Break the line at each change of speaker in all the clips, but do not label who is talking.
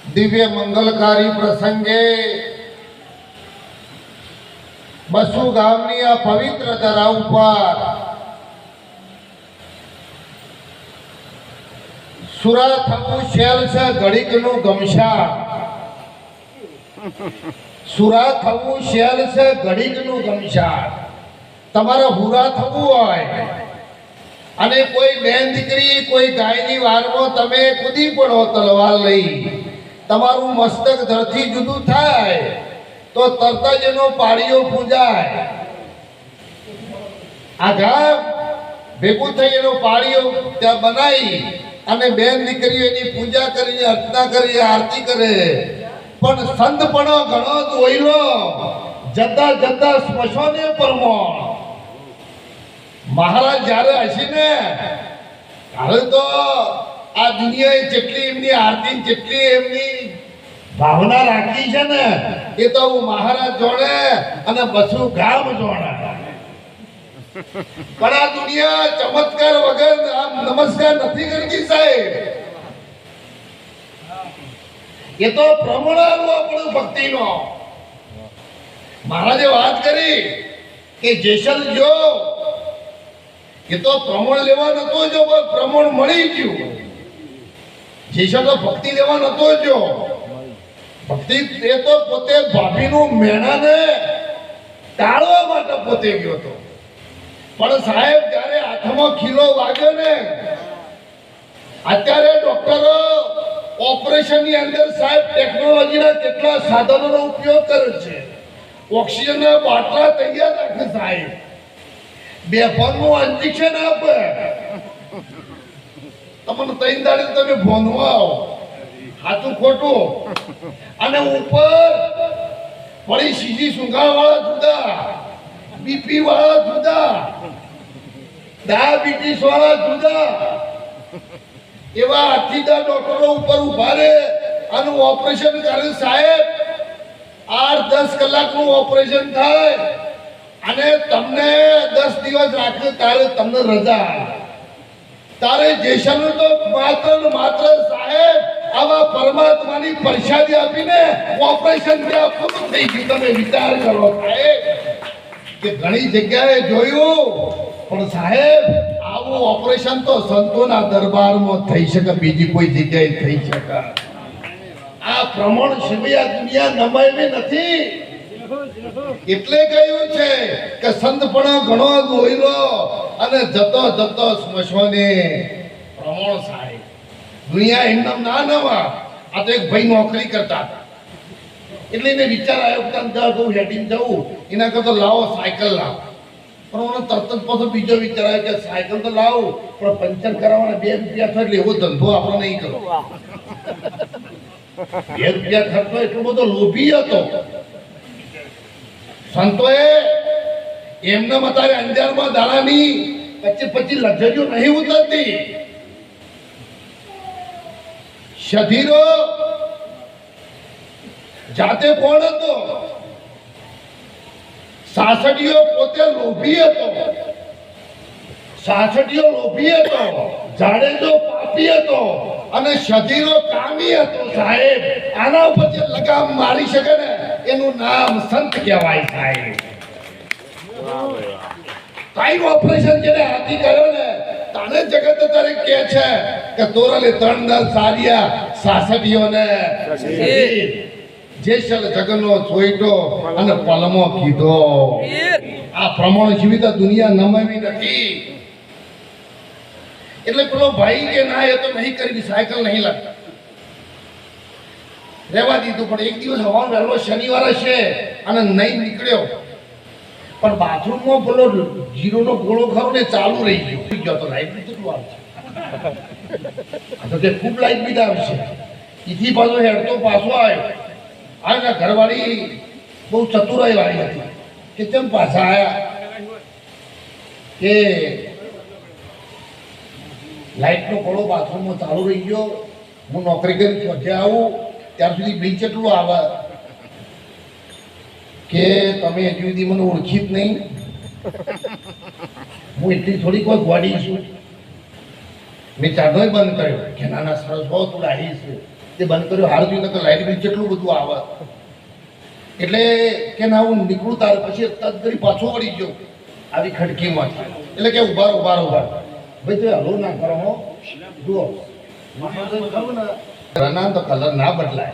દિવ્ય મંગલકારી પ્રસંગે બસુ ગામની આ પવિત્ર ધરા ઉપર સુરા થવું શેલ છે ઘડીકનું ગમશા. સુરા થવું શેલ છે ઘડીકનું ગમશા. તમારે હુરા થવું હોય અને કોઈ બેન દીકરી કોઈ ગાયની વારમાં તમે કૂદી પડો તલવાર લઈ, તમારું મસ્તક ધરથી જુદું થાય તો તરત જ એનો પાળીઓ પૂજાય. આ ગામ ભેગું થઈ એનો પાળીઓ ત્યાં બનાવી અને બેન દીકરીઓ એની પૂજા કરી, અર્ચના કરી, આરતી કરે. પણ સંતપણો ઘણો દોયલો જતા જતા સ્મશાને પરમોણ. મહારાજ જ્યારે હશે ને ત્યારે તો આ દુનિયાએ જેટલી એમની આરતી જેટલી એમની ભાવના રાખી છે ને એ તો હું મહારાજ જોડે અને બસુ ગામ જોડે. પણ આ દુનિયા ચમત્કાર વગર આમ નમસ્કાર નથી કરતી સાહેબ. એ તો પ્રમાણ આપણું ભક્તિનો. મહારાજે વાત કરી કે જેસલ જો એ તો પ્રમાણ લેવા નતો જો, પ્રમાણ મળી ગયું. જેસલ તો ભક્તિ લેવા નતો જો. ભક્તિ એ તો પોતે ભાભીનું મેણાને ટાળવા માટે પોતે ગયો હતો. પણ સાહેબ જ્યારે હાથમાં ખીલો વાગ્યો ને, અત્યારે ડોક્ટરો ઓપરેશનની અંદર સાહેબ ટેકનોલોજીના કેટલા સાધનોનો ઉપયોગ કરે છે. ઓક્સિજનના બાટલા તૈયાર રાખે સાહેબ. બેફાનનું ઇન્જેક્શન આપે. તમને ત્રણ દાડે તમે ભોંધવા આવો, સાચું ખોટું. અને ઉપર વળી સીધી સુંઘા વાળા જુદા, બીપી વાળા જુદા, ડાયાબિટીસ વાળા જુદા. એવા 8-10 ડોક્ટરો ઉપર ઉભા રહે આનું ઓપરેશન કરે સાહેબ. 8-10 કલાકનું ઓપરેશન થાય અને તમને 10 દિવસ રાખ્યું ત્યારે તમને રજા. તારે જેસલનું તો માત્ર સાહેબ આવા પરમાત્માની પ્રસાદી આપીને ઓપરેશન ત્યાં પૂરું થઈ ગયું. તમે વિચાર કરો સાહેબ કે ઘણી જગ્યાએ જોયું, પણ સાહેબ આવું ઓપરેશન તો સંતોના દરબારમાં થઈ શકે, બીજી કોઈ જગ્યાએ થઈ શકે. આ પ્રમાણ સિવાય દુનિયા નમાયવી નથી. એટલે કહ્યું છે કે સંતપણો ઘણો દોયલો અને જતો જતો સ્મશાને પ્રમાણ સાહેબ. દુનિયા એમનામ ના નવા. આ તો એક ભાઈ નોકરી કરતા હતા એટલે એને વિચાર આવ્યો કે જવું હેડીને જવું એના કરતા લાવો સાયકલ લાવો. પણ મને તરત જ પાછો બીજો વિચાર આવ્યો કે સાયકલ તો લાવું પણ પંચર કરાવવાના 2 રૂપિયા થાય એટલે એવો ધંધો આપણે નહીં કરો. 2 રૂપિયા ખર્ચો એટલો બધો લોભી હતો. સંતોએ એમને અત્યારે અંજારમાં દાડાની 25 લક્ઝરીઓ નહીં ઉતરતી. શધીરો જાતે કોણ હતો? સાસડીઓ પોતે લોભી હતો. સાસડીઓ લોભી હતો, જાડેજો પાપી હતો અને શધીરો કામી હતો. સાહેબ આના ઉપર જે લગામ મારી શકે ને એનું નામ સંત કહેવાય સાહેબ. કઈ ઓપરેશન જેને હાથી કર્યો ને તાને જગત તારે કે છે કે તોરલે 3 દલ સારિયા સાસડીઓને જેસલ જગનો જોઈતો અને પલમો કીધો. આ પ્રમાણ જીવિત દુનિયા નમાવી નથી. એટલે પેલો ભાઈ કે ના એ તો નહીં કરી, સાયકલ નહીં લાગતા, રહેવા દીધું. પણ એક દિવસ હવાનો વહેલો શનિવાર છે અને નહીં નીકળ્યો, પણ બાથરૂમમાં પેલો જીરોનો ગોળો ખરો ને ચાલુ રહી ગયો તો લાઈટ બી કેટલું આવશે. તો કે ખૂબ લાઈટ બી આવશે. એથી પાછો હેડતો પાછો આવ્યો. આ ઘરવાળી બહુ ચતુરાઈ વાળી હતી કે કેમ પાછા આવ્યા કે લાઈટનો ગોળો બાથરૂમમાં ચાલુ રહી ગયો. હું નોકરી કરી પહોંચે આવું ત્યાર સુધી બિલ કેટલું આવે કે તમે હજુ સુધી મને ઓળખી જ નહીં. હું એટલી થોડીક વાર ગોડી છું. મેં ચાર્જર બંધ કર્યો કે નાના સરસ બહુ તું રાહી છે. તે બંધ કર્યો હાર જોઈને કે લાઇટ બિલ કેટલું બધું આવે એટલે કે ના હું નીકળું તારે પછી તદગરી પાછો વળી ગયો આવી ખડકીમાં એટલે કે ઉભા ભાઈ તો હલો ના કરો હો જુઓ રના તો કલર ના બદલાય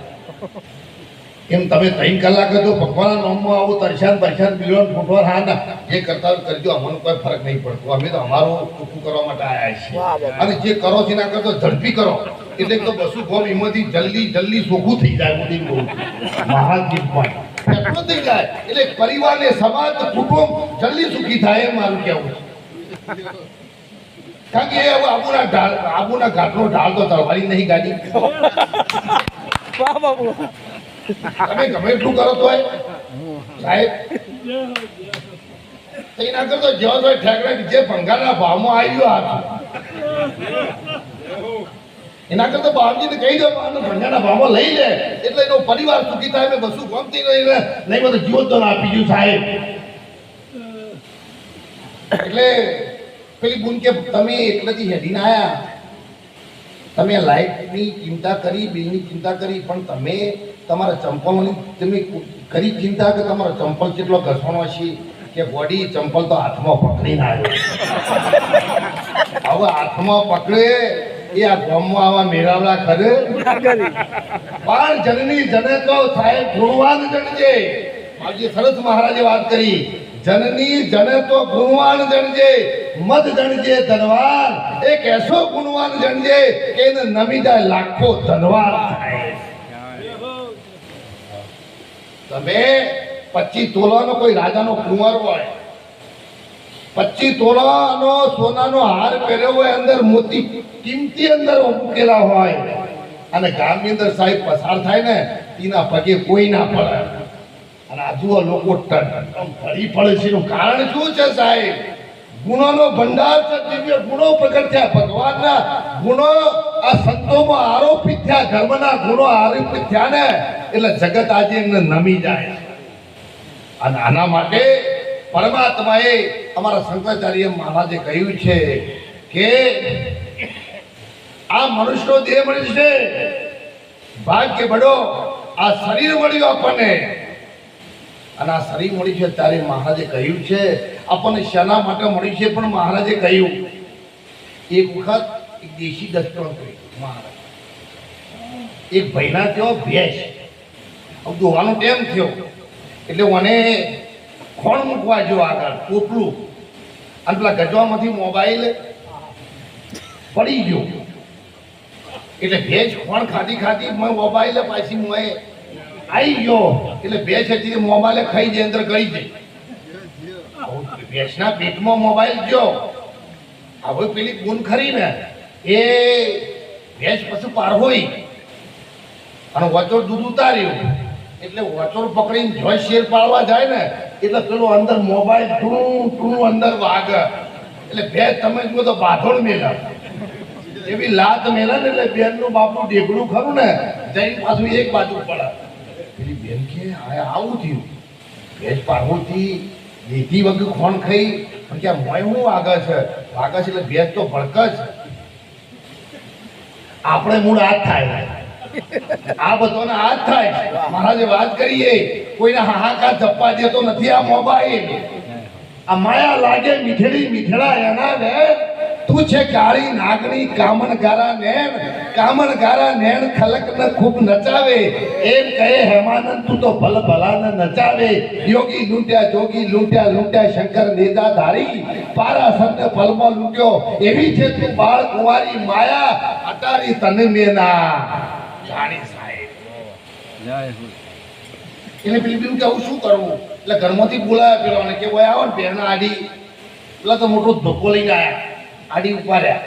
એમ તમે 3 કલાક તો ભગવાનના નામમાં આવો તરસાન બિલોન ફૂટવા હા ના જે કરતા હોય કરજો અમને કોઈ ફરક નહીં પડતો અમે તો અમારું ચોખ્ખું કરવા માટે આવ્યા છીએ અને જે કરો છે ના કરતો ઝડપી કરો એટલે તો બસું ગોમ એમાંથી જલ્દી ચોખ્ખું થઈ જાય મોદી મહાજીત પણ એટલું થઈ જાય એટલે પરિવાર ને સમાજ કુટુંબ જલ્દી સુખી થાય એ મારું કહેવું કારણ કે આબુના ઘાટનો ઢાળ તો તળવારી નહીં ગાડી
વાહ બાબુ
તમે ગમે એટલું કરો તોય સાહેબ એના કરતો જેવા તો ઠેકડા જે ભંગારના ભાવમાં આવ્યો હાથ એના કરતા બાપજીને કહી દો ભંગારના ભાવમાં લઈ લે એટલે એનો પરિવાર સુખી થાય મેં બસું ગમતી નહીં બધું જીવોદાન આપી ગયું સાહેબ એટલે પેલી બુન કે તમે એકલાથી હેડીને આયા તમે લાઇટની ચિંતા કરી બિલની ચિંતા કરી પણ તમે તમારા ચંપલની તમે કરી ચિંતા કે તમારો ચંપલ કેટલો ઘસવાનો છે કે બોડી ચંપલ તો હાથમાં પકડીને આવ્યો હવે હાથમાં પકડે એ આ ગામમાં આવા મેળાવડા ખરે પણ જનની જને તો સાહેબ ગુણવાન જણજે આજે સરસ મહારાજે વાત કરી જનની જને તો ગુણવાન જણજે મત જણજે ધનવાન એક એસો ગુણવાન જણજે કે એને નમી જાય લાખો ધનવાન થાય તમે 25 તોલાનો કોઈ રાજાનો કુંવર હોય 25 તોલાનો સોનાનો હાર પહેર્યો હોય અંદર મોતી કિંમતી અંદર મૂકેલા હોય અને ગામની અંદર સાહેબ પસાર થાય ને એના પગે કોઈ ના પડે અને આજુ લોકો ફરી પડે છે એનું કારણ શું છે સાહેબ ગુણોનો ભંડાર છે દિવ્ય ગુણો પ્રગટ થયા ભગવાનના ગુણો આ સંતોમાં આરોપિત થયા ધર્મના ગુણો આરોપિત થયા ને એટલે જગત આજે એમને નમી જાય અને આના માટે પરમાત્માએ અમારા શંકરાચાર્ય મહારાજે કહ્યું છે કે આ મનુષ્યનો દેહ મળ્યો છે ભાગ્ય બડો આ શરીર મળ્યું આપણને અને આ શરીર મળ્યું છે ત્યારે મહારાજે કહ્યું છે આપણને શાના માટે મળ્યું છે પણ મહારાજે કહ્યું એક વખત એક દેશી દસ્તણ કર્યું મહારાજ એક ભાઈના થયો ભેંસ દોવાનો ટાઈમ થયો એટલે મને ખોણ મૂકવા જો આગળ પોપલું અને પેલા ગજવામાંથી મોબાઈલ પડી ગયો એટલે ભેંસ ખોણ ખાધી મોબાઈલ પાછી મેં આવી ગયો એટલે ભેંસ હતી મોબાઈલ ખાઈ જાય અંદર ગળી જાય ભેંસના પેટમાં મોબાઈલ ગયો હવે પેલી ગુણ ખરી ને એ ભેંસ પછી પારહોઈ અને વચોડ દૂધ ઉતાર્યું એટલે વચોડ પકડીને જોઈ શેર પાડવા જાય ને એટલે પેલો અંદર મોબાઈલ ટૂણું અંદર વાગે એટલે ભેંસ તમે જુઓ તો બાંધોડ મેલા એવી લાત મેલા ને એટલે બેનનું બાપનું ઢેકડું ખરું ને જઈને પાછું એક બાજુ પડે પેલી બેન કે આવું થયું ભેંસ પારહોથી દેખી વગર ખોણ ખાઈ પણ કે મોય શું વાગે છે એટલે ભેંસ તો ભડક જ આપણે મૂળ હાથ થાય આ બધાને હાથ થાય મહારાજે વાત કરીએ કોઈને હાહાકાર જપ્પા દેતો નથી આ મોબાઈલ આ માયા લાગે મીઠેડા એના ને તું છે કાળી નાગણી કામનગારા નેણ ખલક ને ખૂબ નચાવે એમ કહે હેમાનંદ તું તો ભલાને નચાવે યોગી લૂંટ્યા જોગી લૂંટ્યા શંકર નેદા ધારી પારા સમને પલમાં લૂંટ્યો એવી છે તું બાળ કુંવારી માયા અટારી તને મેના જાણી સાહેબ એટલે પેલી બીજું કે આવું શું કરવું એટલે ઘરમાંથી બોલાયા પેલો અને કે ભાઈ આવો ને પહેરના આડી પેલા તો મોટો ધક્કો લઈને આવ્યા આડી ઉપાડ્યા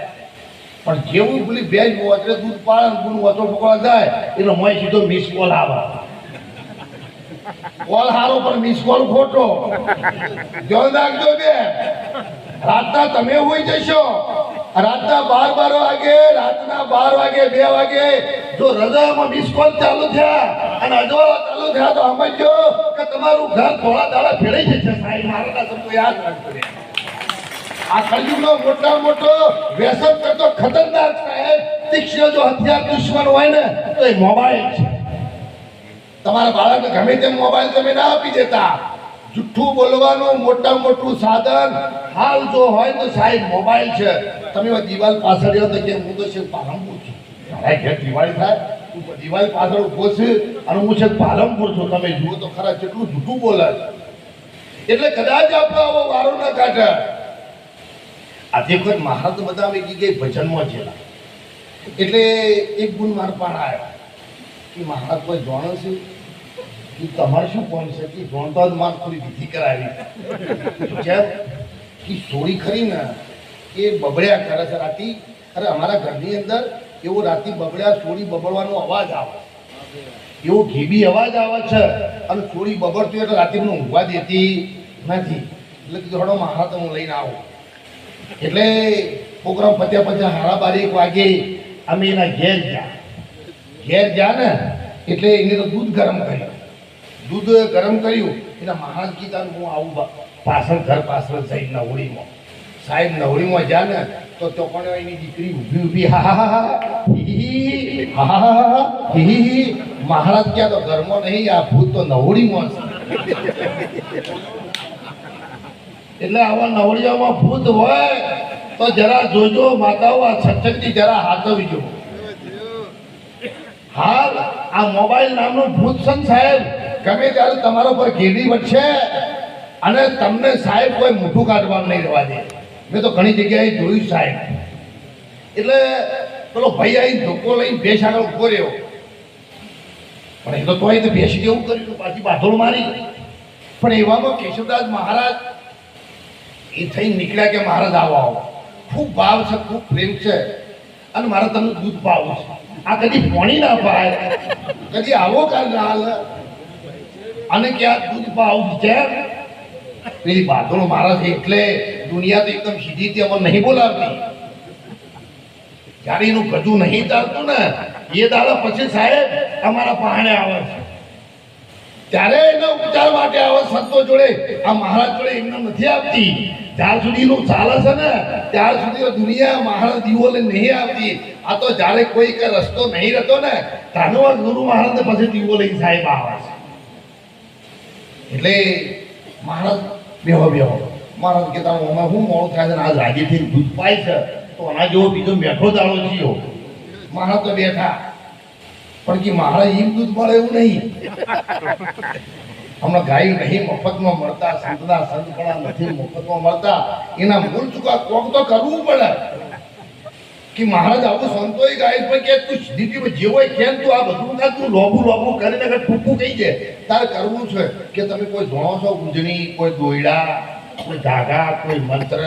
પણ જેવું પેલી ભેંસ વચરે દૂધ પાડે ગુણ વચો પકવા જાય એટલે મોય સીધો મિસ કોલ આવે કોલ હારો પણ મિસ કોલ ખોટો ધ્યાન રાખજો બે રાતના તમે હોઈ જશો રાતના 12 વાગે રાતના 12 વાગે 2 વાગે જો રજામાં મિસ કોલ ચાલુ થયા અને અજવાળા ચાલુ થયા તો સમજો કે તમારું ઘર થોડા દાડા ફેરાઈ જશે સાહેબ મારા શબ્દો યાદ રાખજો આ કલયુગનો મોટો વ્યસન કરતો ખતરનાક સાહેબ તીક્ષ્ણ જો હથિયાર દુશ્મન હોય ને તો એ મોબાઈલ છે. તમારા બાળકને ગમે તેમ મોબાઈલ તમે ના આપી દેતા. જુઠ્ઠું બોલવાનું મોટું સાધન હાલ જો હોય તો સાહેબ મોબાઈલ છે. તમે દિવાલ પાછળ રહ્યો તો કે હું તો છે પાલનપુર છું. મારા ઘેર દિવાળી થાય તું દિવાળી પાછળ ઉભો છે અને હું છે પાલનપુર છું. તમે જુઓ તો ખરા કેટલું જૂઠું બોલે. એટલે કદાચ આપણો આવો વારો ના કાઢે. આજે કોઈ મહારાજ બધા આવી ગઈ ભજનમાં જેલા એટલે એક ગુણ માર પણ આવ્યો કે મહારાજ કોઈ જાણે છે કે તમારે શું કોણ છે કે જાણતા જ માર થોડી વિધિ કરાવી જેમ કે સોરી ખરી ને એ બબડ્યા કરે છે રાતી. અરે અમારા ઘરની અંદર એવો રાતી બબડ્યા સોરી બબડવાનો અવાજ આવે, એવો ઘેબી અવાજ આવે છે અને સોરી બબડતી એટલે રાતે મને ઊંઘવા દેતી નથી. એટલે કીધું હડો મહારાજ હું લઈને આવું. એટલે પ્રોગ્રામ પત્યા 12:30 વાગે અમે એના ઘેર ગયા ને એટલે એને તો દૂધ ગરમ કર્યું. એના મહારાજ કીધા હું આવું પાછળ ઘર પાછળ સાહેબ નવડીમાં જા ને તો પણ એની દીકરી ઊભી મહારાજ ક્યાં તો ઘરમાં નહીં, આ ભૂત તો નવડીમાં છે. એટલે આવા નવડિયામાં ભૂત હોય તો જરા જોજો માતાઓ, આ સત્સંગથી જરા હાથવીજો. હાલ આ મોબાઈલ નામનું ભૂત છે સાહેબ, ગમે ત્યારે તમારા પર ઘેરી વધશે અને તમને સાહેબ કોઈ મોઢું કાઢવાનું નહીં રહેવા દે. મેં તો ઘણી જગ્યાએ જોયું સાહેબ. એટલે પેલો ભાઈ આવી ધોકો લઈને ભેંસ આગળ ઉભો રહ્યો, પણ એ તો તોય તો ભેંસ જેવું કર્યું, પાછી બાથોડ મારી. પણ એવામાં કેશવદાસ મહારાજ એ થઈ નીકળ્યા કે મહારાજ આવો ખૂબ ભાવ છે, ખૂબ પ્રેમ છે અને મારે તમને દૂધ પાવું છે. આ કદી પોણી ના પાય, કદી આવો કાલ ના હાલ અને કે આ દૂધ પાવું છે. પેલી બાથોડ મહારાજ એટલે દુનિયા તો એકદમ સીધી અમને નહીં બોલાવતી. જ્યારે એનું ગજું નહીં ચાલતું ને એ દાડા પછી સાહેબ અમારા પહાણે આવે છે, ત્યારે એના ઉપચાર માટે આવે સંતો જોડે. આ મહારાજ જોડે એમને નથી આપતી. જ્યાર સુધી નું ચાલે છે ને ત્યાર સુધી દુનિયા મહારાજ દીવો લઈને નહીં આવતી. આ તો જ્યારે કોઈ કે રસ્તો નહીં રહેતો ને તાનો ગુરુ મહારાજ ને પછી દીવો લઈને સાહેબ આવે છે. એટલે મહારાજ બેહો મહારાજ કહેતા હું મોડું થાય છે આજ રાજીથી દૂધ પાય છે તો આના જેવો બીજો બેઠો દાડો જીયો. મહારાજ તો બેઠા, પણ કે મહારાજ એમ દૂધ મળે એવું નહીં. હમણાં ગાયું નહીં મફતમાં મળતા, સંતના સંતપણા નથી મફતમાં મળતા. એના મૂળ ચૂકા કોક તો કરવું પડે. કે મહારાજ આવું સંતોય ગાય પણ કે તું સ્થિતિમાં જે હોય કેમ તું આ બધું ના તું લોબું કરીને ટૂંકું કહી દે તારે કરવું છે. કે તમે કોઈ જોણો છો ગુંજણી, કોઈ દોયડા, કોઈ ધાગા, કોઈ મંત્ર,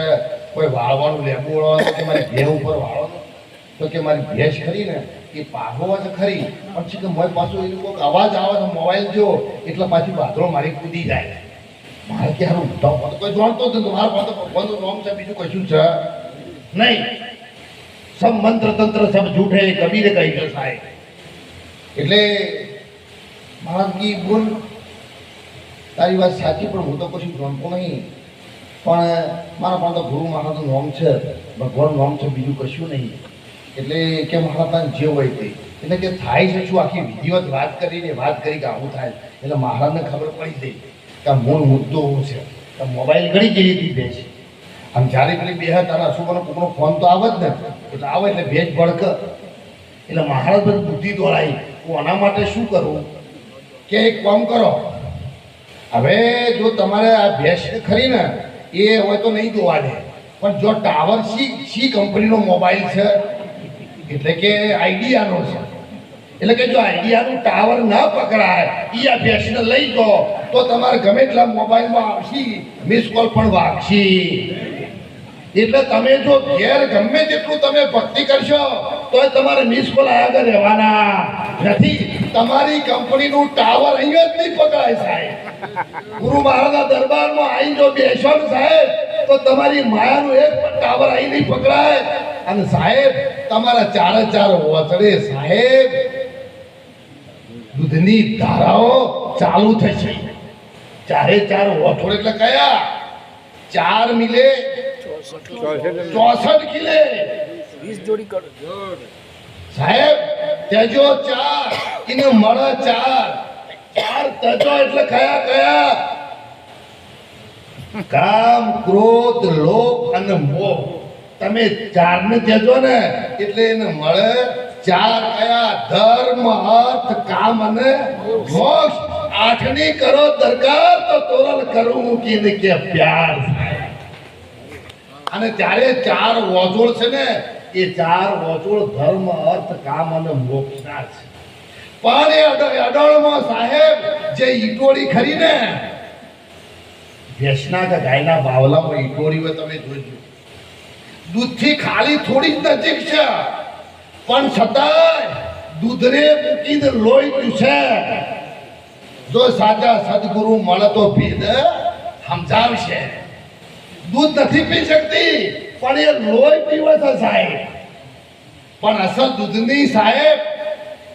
કોઈ વાળવાનું લેબુડો કે મારી ભેં ઉપર વાળવાનું તો કે મારી ભેંસ ખરી ને એ પાઘો છે ખરી, પણ છે કે મોય પાછું એ કોઈક અવાજ આવે છે મોબાઈલ જો એટલે પાછી બાદરો મારી કૂદી જાય. મારે ક્યારે કોઈ જાણતો જ નથી. મારા પાસે ભગવાનનું નામ છે, બીજું કશું છે નહીં. સબ મંત્ર તંત્ર સબ झूठे કબીરે કહી છે સાહેબ. એટલે મહારાજજી બોલ તારી વાત સાચી, પણ હું તો કશું જાણતો નહીં. પણ મારા પાસે તો ગુરુ મહારાજનું નામ છે, ભગવાનનું નામ છે, બીજું કશું નહીં. એટલે કે મહારાજ જે હોય તે એટલે કે થાય છે શું આખી વિધિવત વાત કરી કે આવું થાય. એટલે મહારાજને ખબર પડી ગઈ કે આ મૂળ મુદ્દો શું છે. કે મોબાઈલ ઘણી જેવી હતી ભેજ, આમ જ્યારે પેલી બે તારા અશોકનો કોકનો ફોન તો આવે જ ને, એટલે આવે એટલે ભેજ ભડક. એટલે મહારાજ બધી બુદ્ધિ દોડાઈ હું આના માટે શું કરું કે એક કામ કરો, હવે જો તમારે આ ભેંસ ખરી ને એ હોય તો નહીં જોવા દે, પણ જો ટાવર સી કંપનીનો મોબાઈલ છે એટલે કે આઈડિયાનો છે, એટલે કે જો આઈડિયાનું ટાવર ના પકડાય એ આ ભેંસને લઈ દો તો તમારે ગમે એટલા મોબાઈલમાં આવશે મિસ કોલ પણ વાગશે. એટલે તમે જો ઘેર ગમે તેટલું તમે ભક્તિ કરશો તો તમારે મિસ કોલ આગળ રહેવાના નથી. તમારી કંપનીનું ટાવર અહીંયા જ નહીં પકડાય સાહેબ. ગુરુ મહારાજના દરબારમાં આવીને જો બેસો ને સાહેબ તો તમારી માયાનું એક પણ ટાવર અહીં નહીં પકડાય. અને સાહેબ તમારા ચાર વોચડે સાહેબ દૂધની ધારાઓ ચાલુ થશે. ચારે ચાર વોચડે એટલે કયા 4 મિલે 64 કિલે 20 જોડી સાહેબ તેજો 4 એને મળે 4 તેજો એટલે કયા કામ ક્રોધ લોભ અને મોહ તમે 4 ને તેજો ને એટલે એને મળે 4 કયા ધર્મ અર્થ કામ અને મોક્ષ 8ની કરો દરકાર તો તોરલ કરું કીને કે પ્યાર અને ત્યારે 4 વોજોળ છે ને એ 4 વોજોળ ધર્મ અર્થ કામ અને મોક્ષના છે પણ એ અડાળમાં સાહેબ જે ઈટોળી ખરી ને ભેંસના કે ગાયના બાવલામાં ઈટોળી હોય તમે જોજો દૂધથી ખાલી થોડી જ નજીક છે પણ છતાંય દૂધને મૂકીને લોહી ચૂસે જો સાચા સદગુરુ મળે તો ભેદ સમજાવશે દૂધ નથી પી શકતી પણ એ લોહી પીવે છે સાહેબ પણ અસલ દૂધની સાહેબ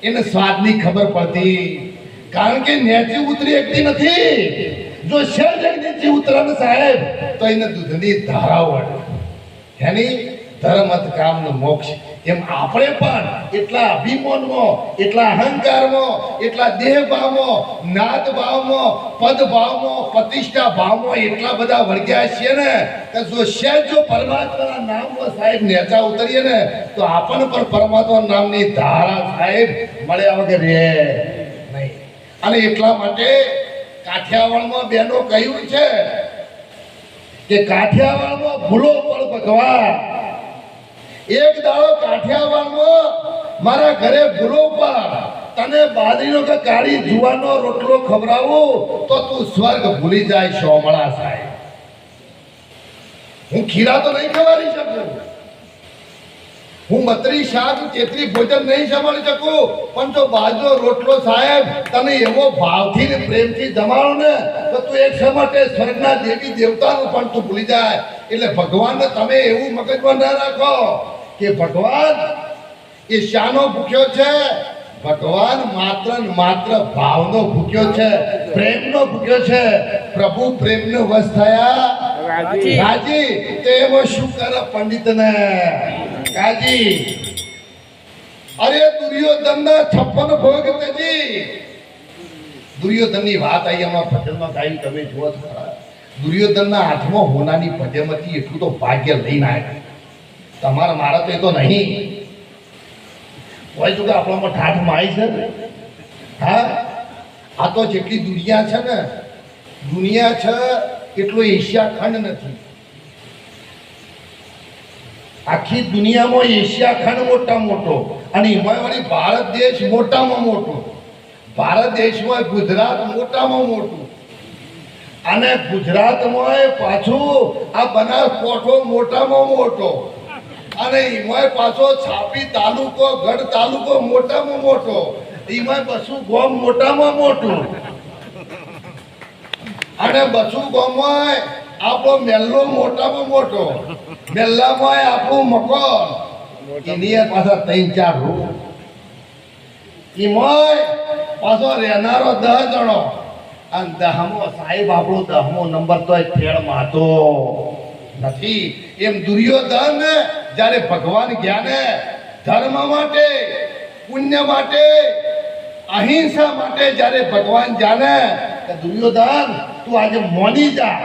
એને સ્વાદની ખબર પડતી કારણ કે નેચી ઉતરી એકતી નથી જો શેર જગદીથી ઉતરે ને સાહેબ તો એને દૂધની ધારા વળે એની ધર્મ અર્થ કામ ને મોક્ષ એમ આપણે પણ એટલા અભિમાનમાં એટલા અહંકારમાં એટલા દેહ ભાવમાં નાદ ભાવમાં પદ ભાવમાં પ્રતિષ્ઠા ભાવમાં એટલા બધા વળગ્યા છીએ ને કે જો શેર જો પરમાત્માના નામમાં સાહેબ નેચા ઉતરીએ ને તો આપણને પણ પરમાત્મા નામની ધારા સાહેબ મળ્યા વગર રહે નહીં અને એટલા માટે કાઠિયાવાડમાં બેનો કહ્યું છે કે કાઠિયાવાડમાં ભૂલો પણ ભગવાન એક દાડો કાઠિયાવાડમાં મારા ઘરે ભૂલો પર તને બાજરીનો કે કાળી જુવારનો રોટલો ખવડાવું તો તું સ્વર્ગ ભૂલી જાય સોમળા સાહેબ હું ખીરા તો નહીં ખવાડી શકું હું મતરી શાક ચેતરી ભોજન નહીં સંભાળી શકું પણ જો બાજરો રોટલો સાહેબ તને એવો ભાવથી ને પ્રેમથી જમાડો ને તો તું એક સમયે સ્વર્ગના દેવી દેવતાનું પણ તું ભૂલી જાય એટલે ભગવાનને તમે એવું મગજમાં ના રાખો કે ભગવાન એ શાનો ભૂખ્યો છે ભગવાન માત્ર ને માત્ર ભાવનો ભૂખ્યો છે પ્રેમનો ભૂખ્યો છે પ્રભુ પ્રેમનો વશ થયા રાજી તો એવો શું કરે પંડિતને કાજી અરે દુર્યોધનના 56 ભોગ તેજી દુર્યોધનની વાત આવી આમાં ભજનમાં ગાયું તમે જુઓ છો ખરા દુર્યોધનના હાથમાં હોનાની પદ્યમ હતી એટલું તો ભાગ્ય લઈને આવ્યા તમારા મારા તો એ તો નહીં હોય તો કે આપણામાં ઠાઠ માય છે હા આ તો જેટલી દુનિયા છે ને દુનિયા છે એટલો એશિયા ખંડ નથી આખી દુનિયામાં એશિયા ખંડ મોટા મોટો અને એમાં વળી ભારત દેશ મોટામાં મોટો ભારત દેશમાં ગુજરાત મોટામાં મોટું અને ગુજરાતમાં પાછું આ બનાસકાંઠો મોટામાં મોટો અને એમાં પાછો છાપી તાલુકો ગઢ તાલુકો મોટામાં મોટો એમાં બસુ ગામ મોટામાં મોટું અને બસુ ગામમાં આપણો મેલ્લો મોટામાં મોટો મેલ્લામાં આપણું મકાન એની પાછા 3-4 રૂમ એમાં પાછો રહેનારો 10 જણો અને 10મો સાહેબ આપણો 10મો નંબર તો ફેળ માતો નથી એમ દુર્યોધન જ્યારે ભગવાન ગયા ને ધર્મ માટે પુણ્ય માટે અહિંસા માટે જ્યારે ભગવાન જાને કે દુર્યોધન તું આજે મોની જા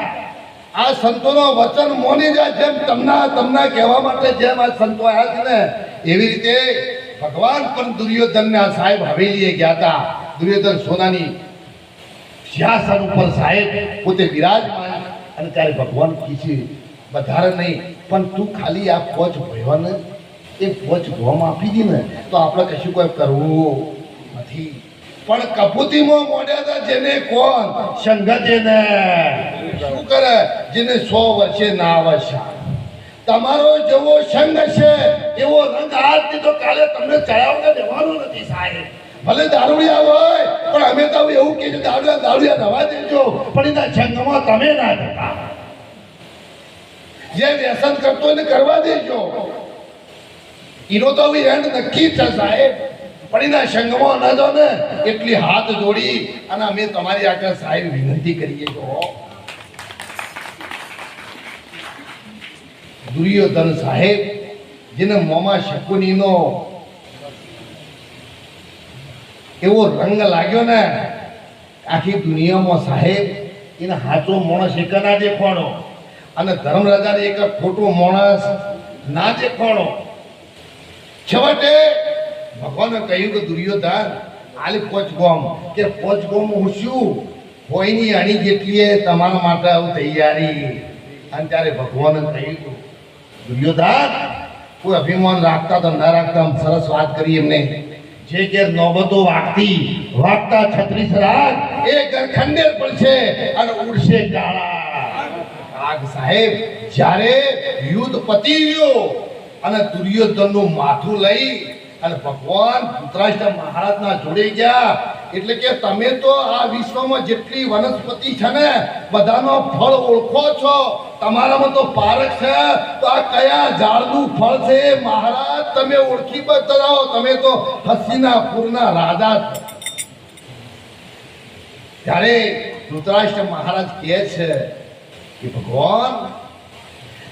આ સંતોનો વચન મોની જા જેમ તમને કહેવા માટે જેમ આ સંતો આવ્યા છે ને એવી રીતે ભગવાન પણ દુર્યોધનને આ સાહેબ હવેલીએ ગયા હતા દુર્યોધન સોનાની સિંહાસન ઉપર સાહેબ પોતે બિરાજમાન અને ત્યારે ભગવાન કીધી વધારે નહીં પણ તું ખાલી આ પોચ ભયવાને એ પોચ ગોમ આપી દી ને તો આપણે કશું કોઈ કરવું નથી પણ કપૂતીમાં મોડ્યા હતા જેને કોણ સંઘ જેને શું કરે જેને 100 વર્ષે ના આવશે તમારો જેવો સંઘ છે એવો રંગ આજ તો કાલે તમને ચડાવને દેવાનો નથી સાહેબ ભલે દારૂડિયા હોય પણ અમે તો એવું કે દારૂડિયા રવા દેજો પણ એના સંઘમાં તમે ના જતા જે વ્યસન કરતો એને કરવા દેજો એનો તો એન્ડ નક્કી છે સાહેબ પણ એના સંઘમાં ન જો ને એટલી હાથ જોડી અને અમે તમારી આગળ સાહેબ વિનંતી કરીએ છો દુર્યોધન સાહેબ જેને મોમાં શકુનીનો એવો રંગ લાગ્યો ને આખી દુનિયામાં સાહેબ એને સાચો માણસ એક ના દેખાણો અને ધર્મરાજાને એક ખોટો માણસ ના દેખાણો. છેવટે ભગવાને કહ્યું કે દુર્યોધન આલે પોચગોમ કે પોચગોમ હું શું કોઈની અણી જેટલી તમારા માટે આવું તૈયારી. અને ત્યારે ભગવાને કહ્યું દુર્યોધન કોઈ અભિમાન રાખતા તો ના રાખતા સરસ વાત કરી એમને જે કે નોબતો વાગતા 36 રાગ એ ગરખંડેર પડશે અને ઉડશે ગાળા. આગ સાહેબ જ્યારે યુદ્ધ પતી ગયો અને દુર્યોધનનું માથું લઈ અને ભગવાન ધૃતરાષ્ટ્ર મહારાજના જોડે ગયા એટલે કે તમે તો આ વિશ્વમાં જેટલી વનસ્પતિ છે ને બધાનો ફળ ઓળખો છો, તમારામાં તો પારખ છે, તો આ કયા ઝાડનું ફળ છે મહારાજ તમે ઓળખી બતાવો. તમે તો હસ્તિનાપુરના રાજા છો. ત્યારે ધૃતરાષ્ટ્ર મહારાજ કહે છે કે ભગવાન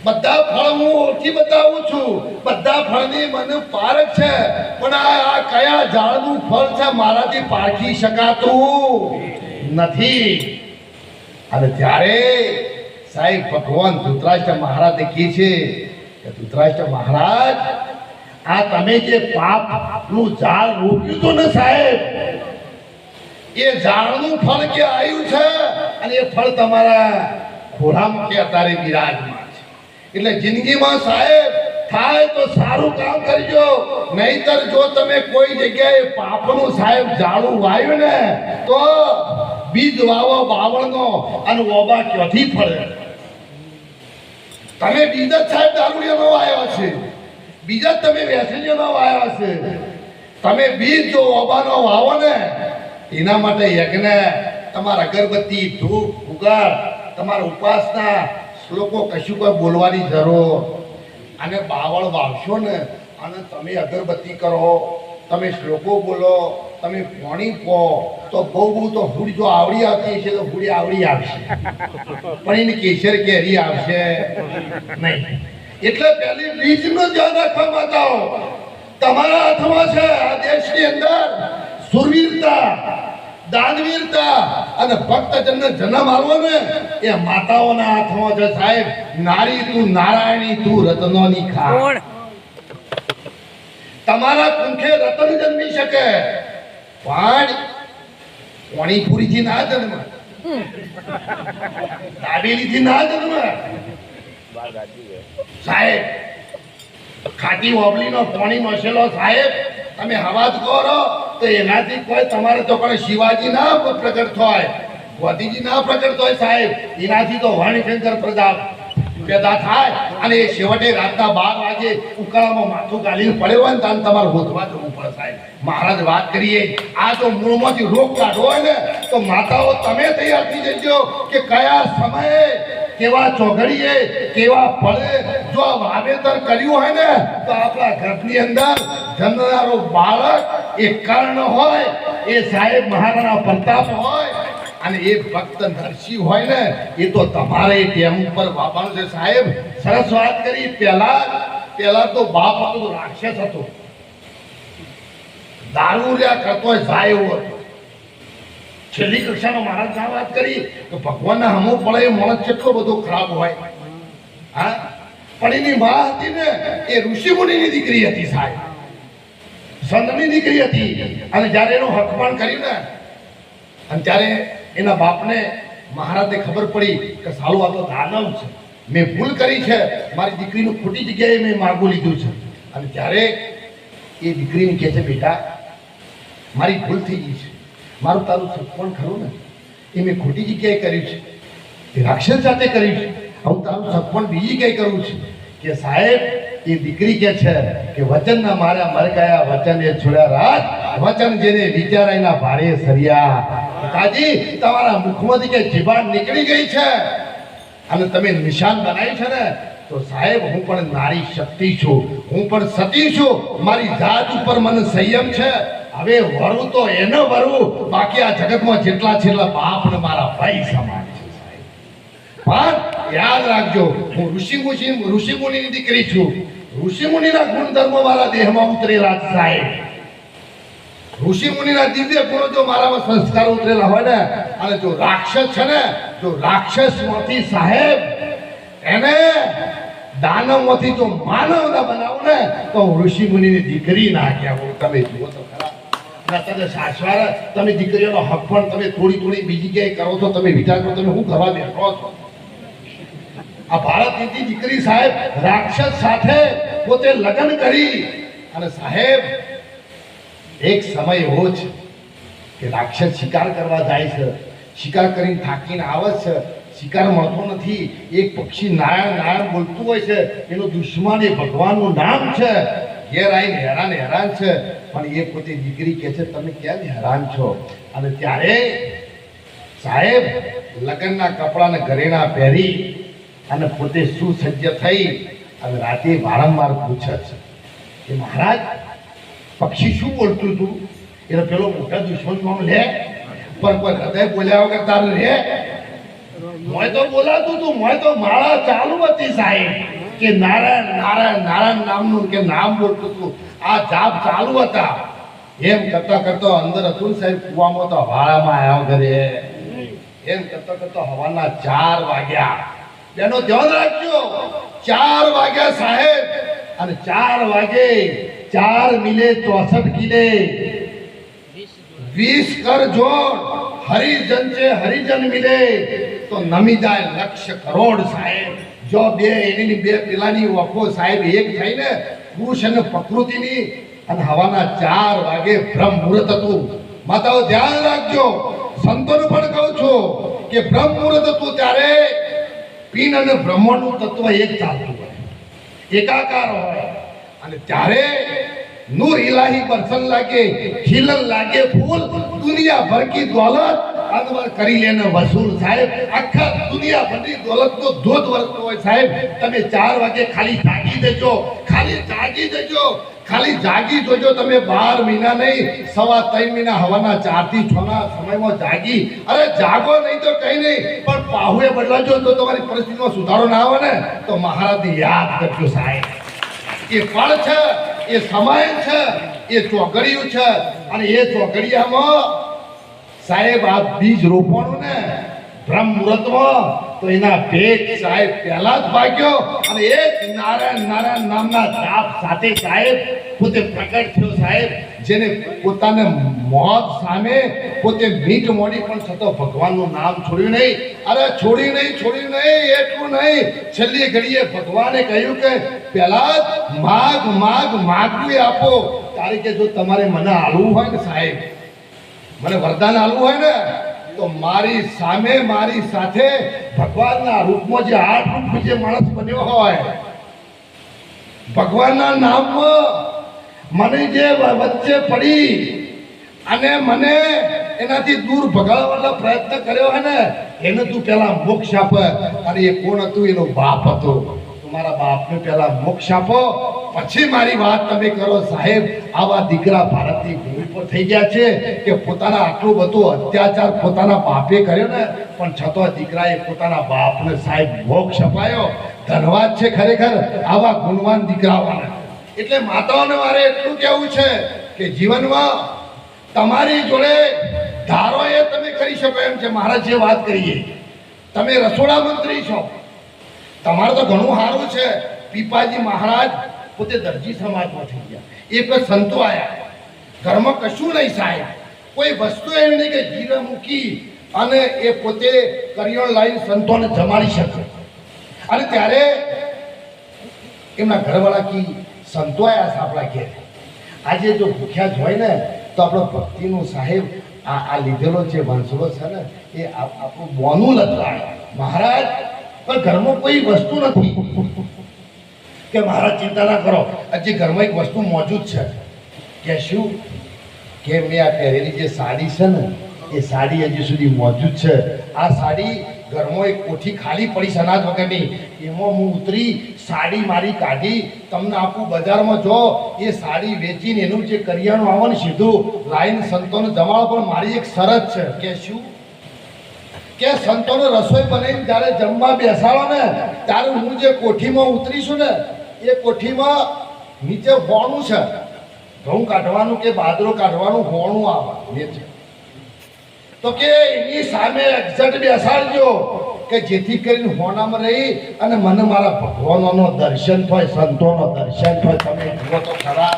બધા ફળ હું ઓળખી બતાવું છું, બધા ફળની મને પારખ છે, પણ આ કયા ઝાડનું ફળ છે મારાથી પારખી શકાતું નથી. અને ત્યારે સાહેબ ભગવાન ધૃતરાષ્ટ્ર મહારાજને કહે છે કે ધૃતરાષ્ટ્ર મહારાજ આ તમે જે પાપનું ઝાડ રોપ્યું હતું ને સાહેબ એ ઝાડનું ફળ કે આવ્યું છે અને એ ફળ તમારા ખોળામાં કે અત્યારે બિરાજમાન. એટલે જિંદગીમાં સાહેબ થાય તો સારું કામ કરજો, નહીતર જો તમે કોઈ જગ્યાએ પાપનું સાહેબ ઝાડું વાવ્યું ને તો બીજ વાવો બાવળનો અને ઓબા ક્યાંથી ફળે. તમે બીજ જ સાહેબ દારૂડિયાનો વાવ્યા છે, બીજા તમે વ્યસનીઓનો વાવ્યા છે. તમે બીજ જો ઓબાનો વાવો ને એના માટે યજ્ઞ તમારા અગરબત્તી ધૂપ ઉગાડ તમારા ઉપાસના શ્લોકો કશું કોઈ બોલવાની જરૂર. અને બાવળ વાવશો ને અને તમે અગરબત્તી કરો, તમે શ્લોકો બોલો, તમે પાણી પો તો બહુ તો હુડ જો આવડી આવતી હશે તો હુડી આવડી આવશે પણ એની કેસર કેરી આવશે નહીં. એટલે પહેલી બીજનું ધ્યાન રાખવા માંગો. તમારા હાથમાં છે આ દેશની અંદર સુરવીરતા, દાનવીરતા અને ભક્તજનને જન્મ આલવો ને એ માતાઓના હાથમાં છે સાહેબ. નારી તું નારાયણી તું રત્નોની ખાણ. તમારા કુંઠે રતન જન્મી શકે પણ પાણીપુરીથી ના જન્મ, દાબેલીથી ના જન્મ સાહેબ. ખાટી ઓબલીનો પાણી મસેલો સાહેબ તમે હવાજ કરો તો એનાથી કોઈ તમારે તો પણ શિવાજી ના પ્રગટ થાય, ગોધીજી ના પ્રગટ થાય સાહેબ. એનાથી તો વર્ણશંકર પ્રજાપ પેદા થાય અને એ છેવટે રાતના 12 વાગે ઉકાળામાં માથું ગાલીને પડ્યો હોય ને ત્યારે તમારે હોતવા જવું પડે સાહેબ. મહારાજ વાત કરીએ આ જો મૂળમાંથી રોગ કાઢવો હોય ને તો માતાઓ તમે તૈયાર થઈ જજો કે કયા સમયે કેવા ચોઘડીએ કેવા ફળે જો આ વાવેતર કર્યું હોય ને તો આપણા ગર્ભની અંદર જન્મનારો બાળક એ કર્ણ હોય, એ સાહેબ મહારાણા પ્રતાપ હોય અને એ ભક્ત નરસિંહ હોય ને એ તો તમારે ટેમ ઉપર વાપરવાનું છે સાહેબ. સરસ વાત કરી. પહેલા તો બાપ હતો રાક્ષસ હતો, દારૂ લ્યા કરતો જાય એવો હતો. છેલ્લી કક્ષાનો મહારાજ આ વાત કરી કે ભગવાનના હમો પડે એ માણસ કેટલો બધો ખરાબ હોય. હા પણ એની માં હતી ને એ ઋષિ મુનિની દીકરી હતી સાહેબ, સંતની દીકરી હતી. અને જ્યારે એનું હકમાન કર્યું ને અને ત્યારે એના બાપને મહારાજને ખબર પડી કે સાલું આ તો દાનવ છે, મેં ભૂલ કરી છે, મારી દીકરીનું ખોટી જગ્યાએ મેં માગું લીધું છે. અને ત્યારે એ દીકરીને કહે છે બેટા મારી ભૂલ થઈ ગઈ છે, મારું તારું સત્પણ ખરું ને એ મેં ખોટી જગ્યાએ કર્યું છે, એ રાક્ષસ સાથે કર્યું છે, હું તારું સત્પણ બીજી કઈ કરું છું. કે સાહેબ એ દીકરી કે છે કે વચનના માર્યા મર ગયા, વચન એ છોડ્યા રાત, વચન જેને વિચારાયના ભારે સરિયા. પિતાજી તમારા મુખમાંથી કે જીભાન નીકળી ગઈ છે અને તમે નિશાન બનાવ્યું છે ને તો સાહેબ હું પણ નારી શક્તિ છું, હું પણ સતી છું, મારી જાત ઉપર મને સંયમ છે. હવે વરું તો એને વરું, બાકી આ જગતમાં જેટલા છેલ્લા બાપ ને મારા ભાઈ સમાન છે સાહેબ. પણ યાદ રાખજો હું ઋષિ મુનિની દીકરી છું, ઋષિ મુનિના ગુણધર્મો મારા દેહમાં ઉતરેલા સાહેબ. ઋષિ મુનિના દિવ્ય ગુણો જો મારામાં સંસ્કાર ઉતરેલા હોય ને, અને જો રાક્ષસ છે ને, જો રાક્ષસમાંથી સાહેબ એને દાનવમાંથી જો માનવ ના બનાવું ને, તો ઋષિ મુનિની દીકરી ના કહેવું. તમે જુઓ તો ખરા. તમે સાસવારા તમે દીકરીઓનો હક પણ તમે થોડી બીજી ક્યાંય કરો છો. તમે વિચાર કરો તમે શું કરવા બેઠો છો? આ ભારતની દીકરી સાહેબ રાક્ષસ સાથે પોતે લગ્ન કરી, અને સાહેબ એક સમય એવો છે કે રાક્ષસ શિકાર કરવા જાય છે, શિકાર કરીને થાકીને આવે છે, શિકાર મળતો નથી, એક પક્ષી નારાયણ નારાયણ બોલતું હોય છે, એનો દુશ્મન એ ભગવાનનું નામ છે, ઘેર આવીને હેરાન છે, પણ એ પોતે દીકરી કહે છે તમે કેમ હેરાન છો? અને ત્યારે સાહેબ લગ્નના કપડાને ઘરેણા પહેરી અને પોતે સુસજ્જ થઈ અને રાતે વારંવાર પૂછે છે કે મહારાજ પક્ષી શું બોલતું હતું? એટલે પેલો મોટા દુશ્મન નામ લે, પણ હૃદય બોલ્યા વગર તારું રે? મોય તો બોલાતું હતું, મોય તો માળા ચાલુ હતી સાહેબ, કે નારાયણ નારાયણ નારાયણ નામનું કે નામ બોલતું હતું, આ જાપ ચાલુ હતા. એમ કરતા અંદર હતું સાહેબ કુવામાં તો હવાળામાં આવ્યા ઘરે. એમ કરતા હવાના 4 વાગ્યા. એનો ધ્યાન રાખજો, 4 વાગ્યા સાહેબ. અને 4 વાગે 4 મિલે 64 કિલે 20 કર જોડ હરિજન છે હરિજન મિલે તો નમી જાય 1,00,000 કરોડ સાહેબ. જો એની બે પેલાની વખો સાહેબ એક થઈને પુરુષ અને પ્રકૃતિની, અને હવાના 4 વાગે બ્રહ્મ મુહૂર્ત હતું. માતાઓ ધ્યાન રાખજો, સંતોને પણ કહું છું કે બ્રહ્મ મુહૂર્ત હતું ત્યારે પિંડ અને બ્રહ્માંડનું તત્વ એક ચાલતું હોય, એકાકાર હોય, અને ત્યારે નૂર ઇલાહી બરસન લાગે, ખીલન લાગે ફૂલ, દુનિયા ભર કી દોલત અનવર કરી લેને વસૂલ સાહેબ. આખા દુનિયા ભરની દોલતનો ધોધ વરસતો હોય સાહેબ. તમે 4 વાગે ખાલી જાગી દેજો, ખાલી જાગી જોજો. તમે 12 મહિના નહીં, 3.25 મહિના હવાના 4 થી 6 ના સમયમાં જાગી. અરે જાગો નહીં તો કઈ નહીં, પણ પાહુએ બદલાજો તો તમારી પરિસ્થિતિમાં સુધારો ના આવે ને, તો મહારાજને યાદ કરજો સાહેબ. એ ફળ છે, એ સમય છે, એ ચોઘડિયું છે, અને એ ચોઘડિયામાં સાહેબ આ બીજ રોપવાનું ને બ્રહ્મ મુહૂર્તમાં, તો એના ભેટ સાહેબ પહેલા જ ભાગ્યો, અને એક નારાયણ નારાયણ નામના જાપ સાથે સાહેબ પોતે પ્રગટ થયો સાહેબ. જેને પોતાને મોત સામે પોતે મીઠ મોડી પણ છતાં ભગવાનનું નામ છોડ્યું નહીં. અરે છોડ્યું નહીં, એટલું નહીં, છેલ્લી ઘડીએ ભગવાને કહ્યું કે પહેલા જ માગવી આપો. તારીખે જો તમારે મને આલવું હોય ને સાહેબ, મને વરદાન આલવું હોય ને, તો મારી સામે મારી સાથે ભગવાનના રૂપમાં જે 8 રૂપ જે માણસ બન્યો હોય, ભગવાનના નામમાં મને જે વચ્ચે પડી અને મને એનાથી દૂર ભગાડવાનો પ્રયત્ન કર્યો હોય ને, એને તું પેલા મોક્ષ આપ. અને એ કોણ હતું? એનો બાપ હતો. તમારા બાપને પેલા મોક્ષ આપો, પછી મારી વાત તમે કરો સાહેબ. આવા દીકરા ભારતની ભૂમિ પર થઈ ગયા છે કે પોતાના આટલું બધું અત્યાચાર પોતાના બાપે કર્યો ને, પણ છતાં દીકરાએ પોતાના બાપને સાહેબ મોક્ષ અપાયો. ધન્યવાદ છે ખરેખર આવા ગુણવાન દીકરાઓને. એટલે માતાઓને મારે એટલું કહેવું છે કે જીવનમાં તમારી જોડે ધારો એ તમે કરી શકો એમ છે. મહારાજ જે વાત કરીએ, તમે રસોડા મંત્રી છો, તમારે તો ઘણું સારું છે. પીપાજી મહારાજ પોતે દરજી સમાજમાં થઈ ગયા, એ પણ સંતો આવ્યા, ઘરમાં કશું નહીં સાહેબ, કોઈ વસ્તુ એવી નહીં કે જીરે મૂકી અને એ પોતે કરિયાણું લાવીને સંતોને જમાડી શકે. અને ત્યારે એમના ઘરવાળા કી સંતો આવ્યા છે આપણા ઘેર. આજે જો ભૂખ્યા જ હોય ને, તો આપણો ભક્તિનું સાહેબ આ લીધેલો જે વંશલો છે ને, એ આપણું બોનું લતરાય. મહારાજ પણ ઘરમાં કોઈ વસ્તુ નથી કે મહારાજ ચિંતા ના કરો, હજી ઘરમાં એક વસ્તુ મોજૂદ છે. કે શું? કે મેં આ પહેરેલી જે સાડી છે ને, એ સાડી હજી સુધી મોજૂદ છે. આ સાડી ઘરમાં એક કોઠી ખાલી પડી અનાજ વગરની, એમાં હું ઉતરી સાડી મારી કાઢી તમને આપું. બજારમાં જો એ સાડી વેચીને એનું જે કરિયાણું આવે ને સીધું લાઈન સંતોને જમાડો. પણ મારી એક શરત છે. કે શું? કે સંતોને રસોઈ બનાવીને જ્યારે જમવા બેસાડો ને, ત્યારે હું જે કોઠીમાં ઉતરીશું ને, એ કોઠીમાં નીચે હોણું છે, ઘઉં કાઢવાનું કે બાજરો કાઢવાનું હોણું આવે છે તો કે એની સામે એક્ઝેક્ટ બેસાડજો કે જેથી કરીને હોનામાં રહી અને મને મારા ભગવાનોનો દર્શન થાય, સંતોનો દર્શન થાય. તમે જુઓ તો ખરા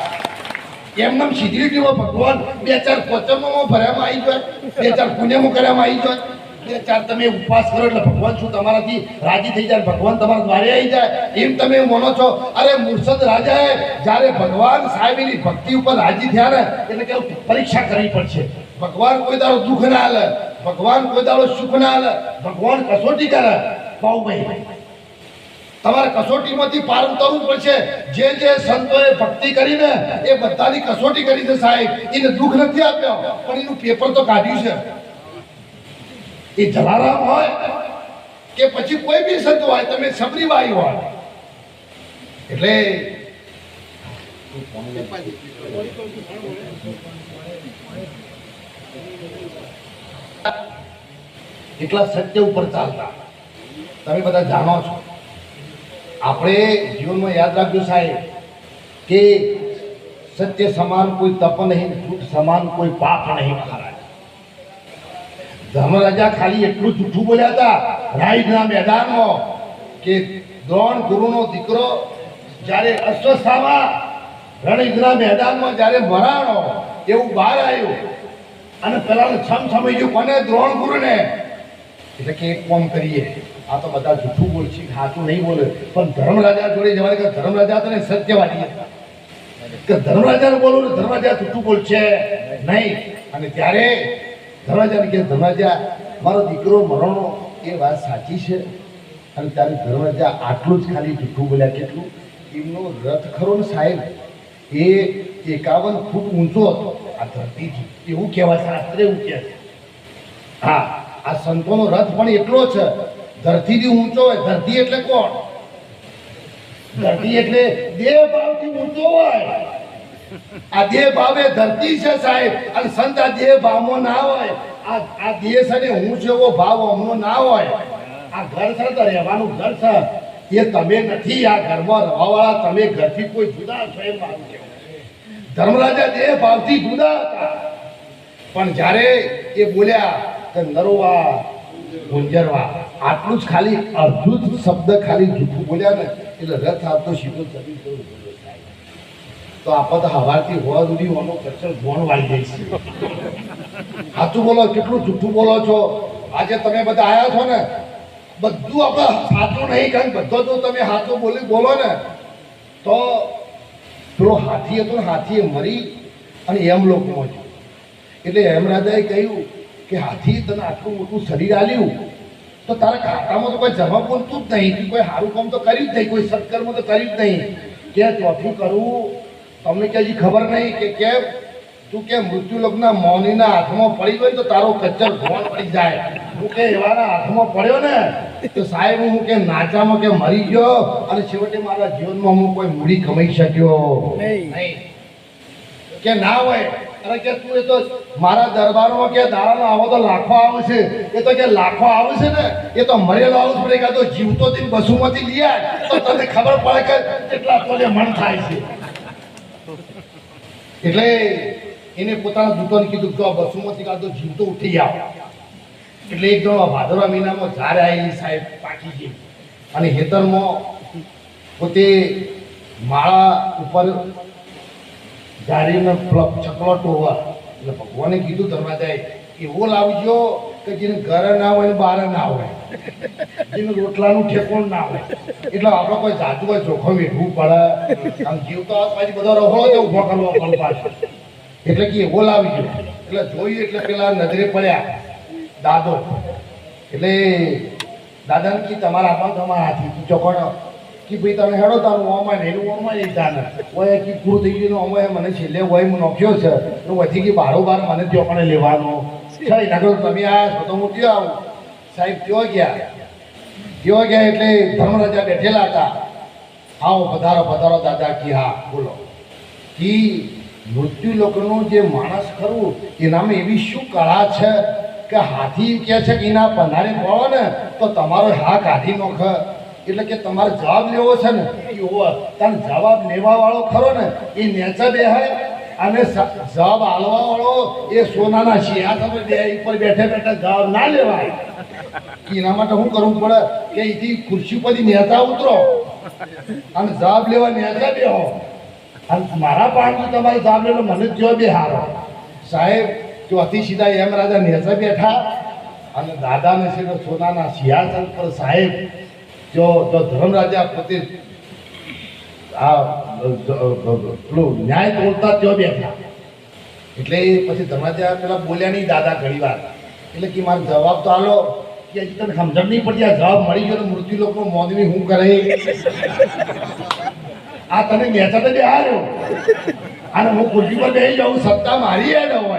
એમને સીધી દીવો ભગવાન 2-4 પોચમમાં ભર્યામાં આવી જાય, 2-4 પુણ્યમાં કર્યામાં આવી જાય, 2-4 તમે ઉપવાસ કરો એટલે ભગવાન શું તમારાથી રાજી થઈ જાય, ભગવાન તમારા દ્વારે આવી જાય એમ તમે માનો છો? અરે મુર્શદ રાજાએ જ્યારે ભગવાન સાહેબની ભક્તિ ઉપર રાજી થયા ને એટલે કે પરીક્ષા કરવી પડશે. ભગવાન કોઈ દાડો દુઃખ ના હાલે, ભગવાન કોઈ દાડો સુખ ના હાલે, ભગવાન કસોટી કરે. બાઉભાઈ તમારે કસોટીમાંથી પાર ઉતરવું પડશે. જે જે સંતોએ ભક્તિ કરીને એ બધાની કસોટી કરી છે સાહેબ. એને દુઃખ નથી આપ્યો પણ એનું પેપર તો કાઢ્યું છે. એ જલારામ હોય કે પછી કોઈ બી સંત હોય, તમે સબરીબાઈ હોય, એટલે એટલા સત્ય ઉપર ચાલતા તમે બધા જાણો છો. આપણે જીવનમાં યાદ રાખજો સાહેબ કે સત્ય સમાન કોઈ તપ નહીં, જૂઠ સમાન કોઈ પાપ નહીં. મહારાજ ધર્મરાજા ખાલી એટલું જૂઠું બોલ્યા હતા રાઈડના મેદાનમાં કે દ્રોણ ગુરુનો દીકરો જ્યારે અશ્વસ્થામાં રણયુદ્ધના મેદાનમાં જ્યારે મરાણો એવું બહાર આવ્યું અને પેલા છમ છમાઈ ગયું કોને? દ્રોણ ગુરુને. એટલે કે એક કામ કરીએ, આ તો બધા જૂઠું બોલશે, સાચું નહીં બોલે, પણ ધર્મરાજા જોડે જવાય કે ધર્મરાજા તને સત્યવાદી કે ધર્મરાજાને બોલો ને ધર્મરાજા જૂઠું બોલશે નહીં. અને ત્યારે ધર્મરાજાને કે ધર્મરાજા મારો દીકરો મરણો એ વાત સાચી છે. અને ત્યારે ધર્મરાજા આટલું જ ખાલી જૂઠું બોલ્યા. કેટલું? એમનો રથ ખરો ને સાહેબ એ 51 ફૂટ ઊંચો હતો આ ધરતીથી, એવું કહેવાય, શાસ્ત્ર એવું કહે છે. હા, આ સંતોનો રથ પણ એટલો છે ધરતીથી ઊંચો હોય. ધરતી એટલે કોણ? ધરતી એટલે દેહ ભાવથી ઊંચો હોય. આ દેહ ભાવ એ ધરતી છે સાહેબ. અને સંત આ દેહ ભાવમાં ના હોય. આ દેહ છે ને હું છે એવો ભાવ અમનો ના હોય. આ ઘર છે તો રહેવાનું ઘર છે, એ તમે નથી. આ ઘરમાં રહેવાવાળા તમે ઘરથી કોઈ જુદા છો એમ મારું કહેવું. ધર્મરાજા દેહ ભાવથી જુદા હતા પણ જ્યારે એ બોલ્યા કે નરોવા ગુંજરવા, આટલું જ ખાલી અડધું જ શબ્દ ખાલી જૂઠું બોલ્યા ને એટલે રથ આવતો સીધો ચડી ગયો. તો આપણે તો હવારથી હોવા સુધી ઓનો કચ્છર ગોણ વાળી જાય છે. સાચું બોલો, કેટલું જૂઠું બોલો છો. આજે તમે બધા આવ્યા છો ને બધું આપણે સાચું નહીં, કારણ બધો જો તમે સાચું બોલો ને તો પેલો હાથી હતો ને હાથીએ મરી અને એમ લોકોમાં છે. એટલે હેમરાજાએ કહ્યું કે હાથી તને આટલું મોટું શરીર આલ્યું તો તારા ખાતામાં તો કોઈ જમા બોલતું જ નહીં, કોઈ સારું કામ તો કર્યું જ નહીં, કોઈ સત્કર્મ તો કર્યું જ નહીં. કે ચોથું કરવું તમને કે હજી ખબર નહીં કે કેમ? તું કે મૃત્યુ લોકના મૌનીના હાથમાં પડી ગયો તો તારો કચ્ચર ભોણ પડી જાય. હું કે એવાના હાથમાં પડ્યો ને તો સાહેબ હું કે નાચામાં કે મરી ગયો અને છેવટે મારા જીવનમાં હું કોઈ મૂડી કમાઈ શક્યો નહીં. કે ના હોય. અરે કે તું એ તો મારા દરબારમાં કે દાડાનો આવો તો લાખો આવે છે, એ તો કે લાખો આવે છે ને એ તો મરેલો આવું પડે કે તો જીવતો થી બસુમાંથી લઈ આય તો તને ખબર પડે કે કેટલા તોલે મન થાય છે. એટલે એને પોતાના દૂતોને કીધું કે બસુમાંથી કાઢો જીવતો ઉઠી આવ. એટલે એક જણો ભાદરવા મહિનામાં ઝાડ આવેલી સાહેબ પાકી ગઈ અને હેતરમાં પોતે માળા ઉપર જારીને ચકલો ટોવા. એટલે ભગવાને કીધું દરવાજાએ એવો લાવજો કે જેને ઘરે ના હોય ને બહાર ના હોય, જેને રોટલાનું ઠેકોણ ના હોય. એટલે આપણે કોઈ જાતું હોય જોખમ વેઠવું પડે. આમ જીવતો પાછી બધા રહોળો તો ઊભો કરવો પડે પાછો. એટલે કે એવો લાવજો. એટલે જોયું એટલે પેલા નજરે પડ્યા દાદો. એટલે દાદાને કી તમારા હાથમાં તમારા હાથી ચોકડ કે ભાઈ તમે હેડો તારું ઓમાં ને એનું ઓમાં એક દાને હોય કે પૂરું થઈ ગયું અમારે મને છેલ્લે હોય હું નોખ્યો છે એનું વધી કે બારોબાર મને ચોકડે લેવાનો છે. એના કરતા તમે આ તો હું ત્યાં આવું સાહેબ ત્યાં ગયા એટલે ધર્મરાજા બેઠેલા હતા. આવો પધારો પધારો દાદા કી. હા બોલો. કી મૃત્યુ લોકનું જે માણસ ખરું એનામાં એવી શું કળા છે કે હાથી કહે છે કે એના પંધારે પડો ને તો તમારો હા કાઢી નોખે. એટલે કે તમારે જવાબ લેવો છે ને એવો તારે જવાબ લેવા વાળો ખરો ને એ નેચા બેહાય અને જવાબ આલવા વાળો એ સોનાના શિયા તમે બે ઉપર બેઠે બેઠા જવાબ ના લેવાય એના માટે શું કરવું પડે કે અહીંથી ખુરશી પરથી નેતા ઉતરો અને જવાબ લેવા નેતા બેહો અને મારા પાણી તમારે જવાબ લેલો મને જ જો બે હારો સાહેબ જો અતિ સીધા એમ રાજા નેતા બેઠા અને દાદાને છે સોનાના સિંહાસન પર સાહેબ જો ધર્મરાજા પોતે આ પેલું ન્યાય તોડતા ત્યાં બેઠા એટલે પછી ધર્મરાજા પેલા બોલ્યા નહીં દાદા ઘણી વાર એટલે કે મારો જવાબ તો આલો કે હજી તને સમજણ નહીં પડતી આ જવાબ મળી ગયો તો મૃત્યુ લોકનો મોદમી હું કરે આ તને નેતા તો બેહાર્યો અને હું ખુરશી પર બેસી જાઉં સત્તા મારી હેડ હોય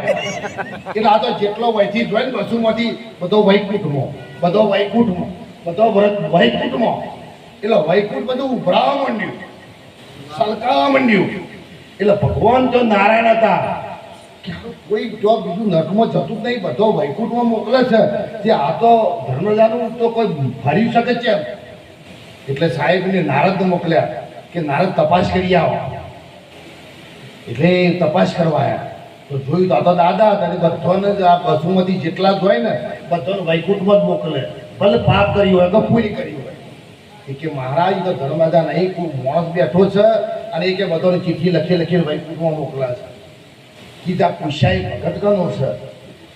એટલે આ તો જેટલો વયથી જોઈ ને બસુમાંથી બધો વૈકુંઠમાં બધો વૈકુંઠમાં બધો વૈકુંઠમાં એટલે વૈકુંઠ બધું ઉભરાવા માંડ્યું સલકાવા માંડ્યું એટલે ભગવાન જો નારાયણ હતા કોઈ જો બીજું નટમાં જતું જ નહીં બધો વૈકુંઠમાં મોકલે છે તે આ તો ધર્મરાજાનું તો કોઈ ફરી શકે છે એટલે સાહેબને નારદ મોકલ્યા કે નારદ તપાસ કરી આવો એટલે તપાસ કરવાયા તો જોયું તો દાદા હતા બધાને જ આ પશુમાંથી જેટલા જ હોય ને બધાને વૈકુંઠમાં જ મોકલે ભલે પાપ કર્યું હોય કે પૂરી કરી હોય એ કે મહારાજ તો ધર્મરાજા નહીં કોઈ માણસ બેઠો છે અને એ કે બધાને ચિઠ્ઠી લખીને વૈકુંઠમાં મોકલા છે કીધા પૂછાય ભગત કનો છે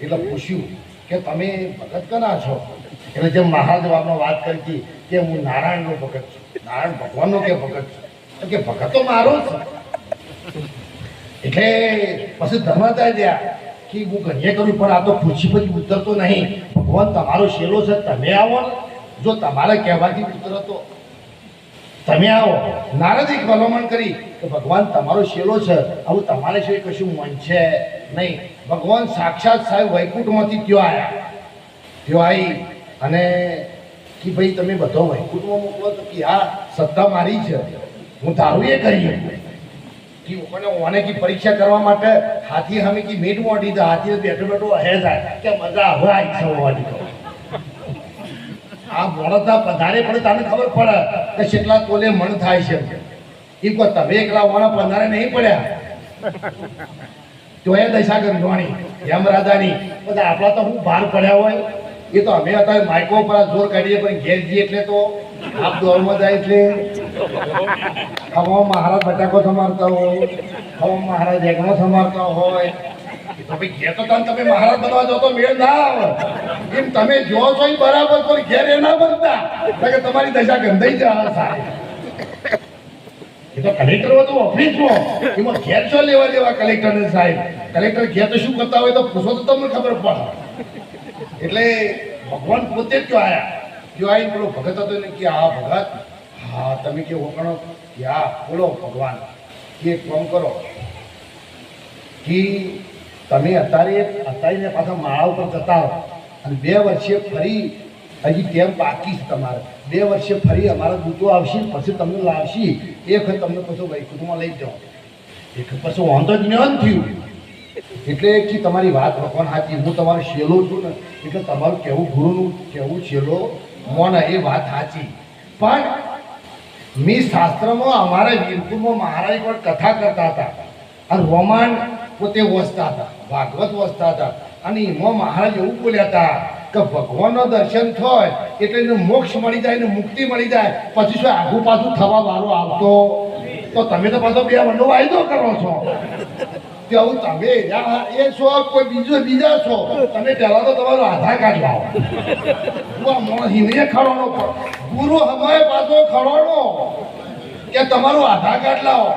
એટલે પૂછ્યું કે તમે ભગત કના છો એટલે જેમ મહારાજ આપણે વાત કરી હતી કે હું નારાયણનો ભગત છું નારાયણ ભગવાનનો કે ભગત છું કે ભગત તો મારો છે એટલે પછી ધર્મરાજા ગયા કે હું ઘણીએ કર્યું પણ આ તો ખુરશી પછી ઉતરતો નહીં ભગવાન તમારો શેલો છે તમે આવો ને જો તમારે કહેવાથી ઉતરતો તમે આવો નારદ એક ભલામણ કરી કે ભગવાન તમારો શેલો છે આવું તમારે છે કશું મન છે નહીં ભગવાન સાક્ષાત સાહેબ વૈકુંઠમાંથી ત્યાં આવી અને કે ભાઈ તમે બધો વૈકુંઠમાં મોકલો તો કે આ સત્તા મારી છે હું તારું એ કરી ઓને કી પરીક્ષા કરવા માટે હાથી સામે કી મીટ મોટી તો હાથી બેઠો બેઠો હે જાય કે મજા હવે આવી છે હોવાની તો આ મોડતા પધારે પડે તને ખબર પડે કે કેટલા તોલે મન થાય છે એ કોઈ તમે એકલા વાળા પધારે નહીં પડ્યા તો એ દશા કરી જોણી યમરાજાની બધા આપણા તો હું બહાર પડ્યા હોય એ તો અમે અત્યારે માઇકો પર જોર કાઢીએ પણ ઘેર જઈએ એટલે તો આપ દોરમાં જાય એટલે હવા મહારાજ બટાકો સમારતા હોય હવા મહારાજ એકનો સમારતા હોય તો ભાઈ ઘેર તો તમે મહારાજ બનવા જાઓ તો મેળ ના આવે એમ તમે જો છો એ બરાબર પણ ઘેર એ ના બનતા કે તમારી દશા ગંધાઈ જાય સાહેબ એ તો કલેક્ટર હતું ઓફિસમાં એમાં ઘેર છો લેવા દેવા કલેક્ટરને સાહેબ કલેક્ટર ઘેર તો શું કરતા હોય તો પૂછો તો તમને ખબર પડે એટલે ભગવાન પોતે જ જો આવીને પેલો ભગત હતો ને કે આ ભગત હા તમે કે ઓગણો કે હા બોલો ભગવાન કે એક કામ કરો કે તમે અત્યારે પાછા માળા ઉપર જતા હો અને 2 વર્ષે ફરી હજી ટેમ બાકી છે તમારે 2 વર્ષે ફરી અમારા દૂતો આવશે પછી તમને લાવશે એ વખત તમને પછી વૈકુંઠમાં લઈ જાઓ એક પછી વાંધો જ ન થયું એટલે કે તમારી વાત ભગવાન સાચી હું તમારો શેલો છું ને એટલે તમારું કહેવું ગુરુનું કહેવું શેલો મોને એ વાત સાચી પણ મી શાસ્ત્રમાં અમારા વીરપુરમાં મહારાજ પણ કથા કરતા હતા અને રોમાન પોતે વસતા હતા ભાગવત વસતા હતા અને એમાં મહારાજ એવું બોલ્યા હતા કે ભગવાનનો દર્શન થાય એટલે એને મોક્ષ મળી જાય ને મુક્તિ મળી જાય પછી શું આઘું પાછું થવા વાળો આવતો તો તમે તો પાછો 2 વર્ષનો વાયદો કરો છો તેવું તમે એ છો કોઈ બીજા છો તમે પહેલા તો તમારો આધાર કાર્ડ લાવો હિન્દીએ ખડવાનો ગુરુ હમાય પાછો ખડવાનો કે તમારું આધાર કાર્ડ લાવો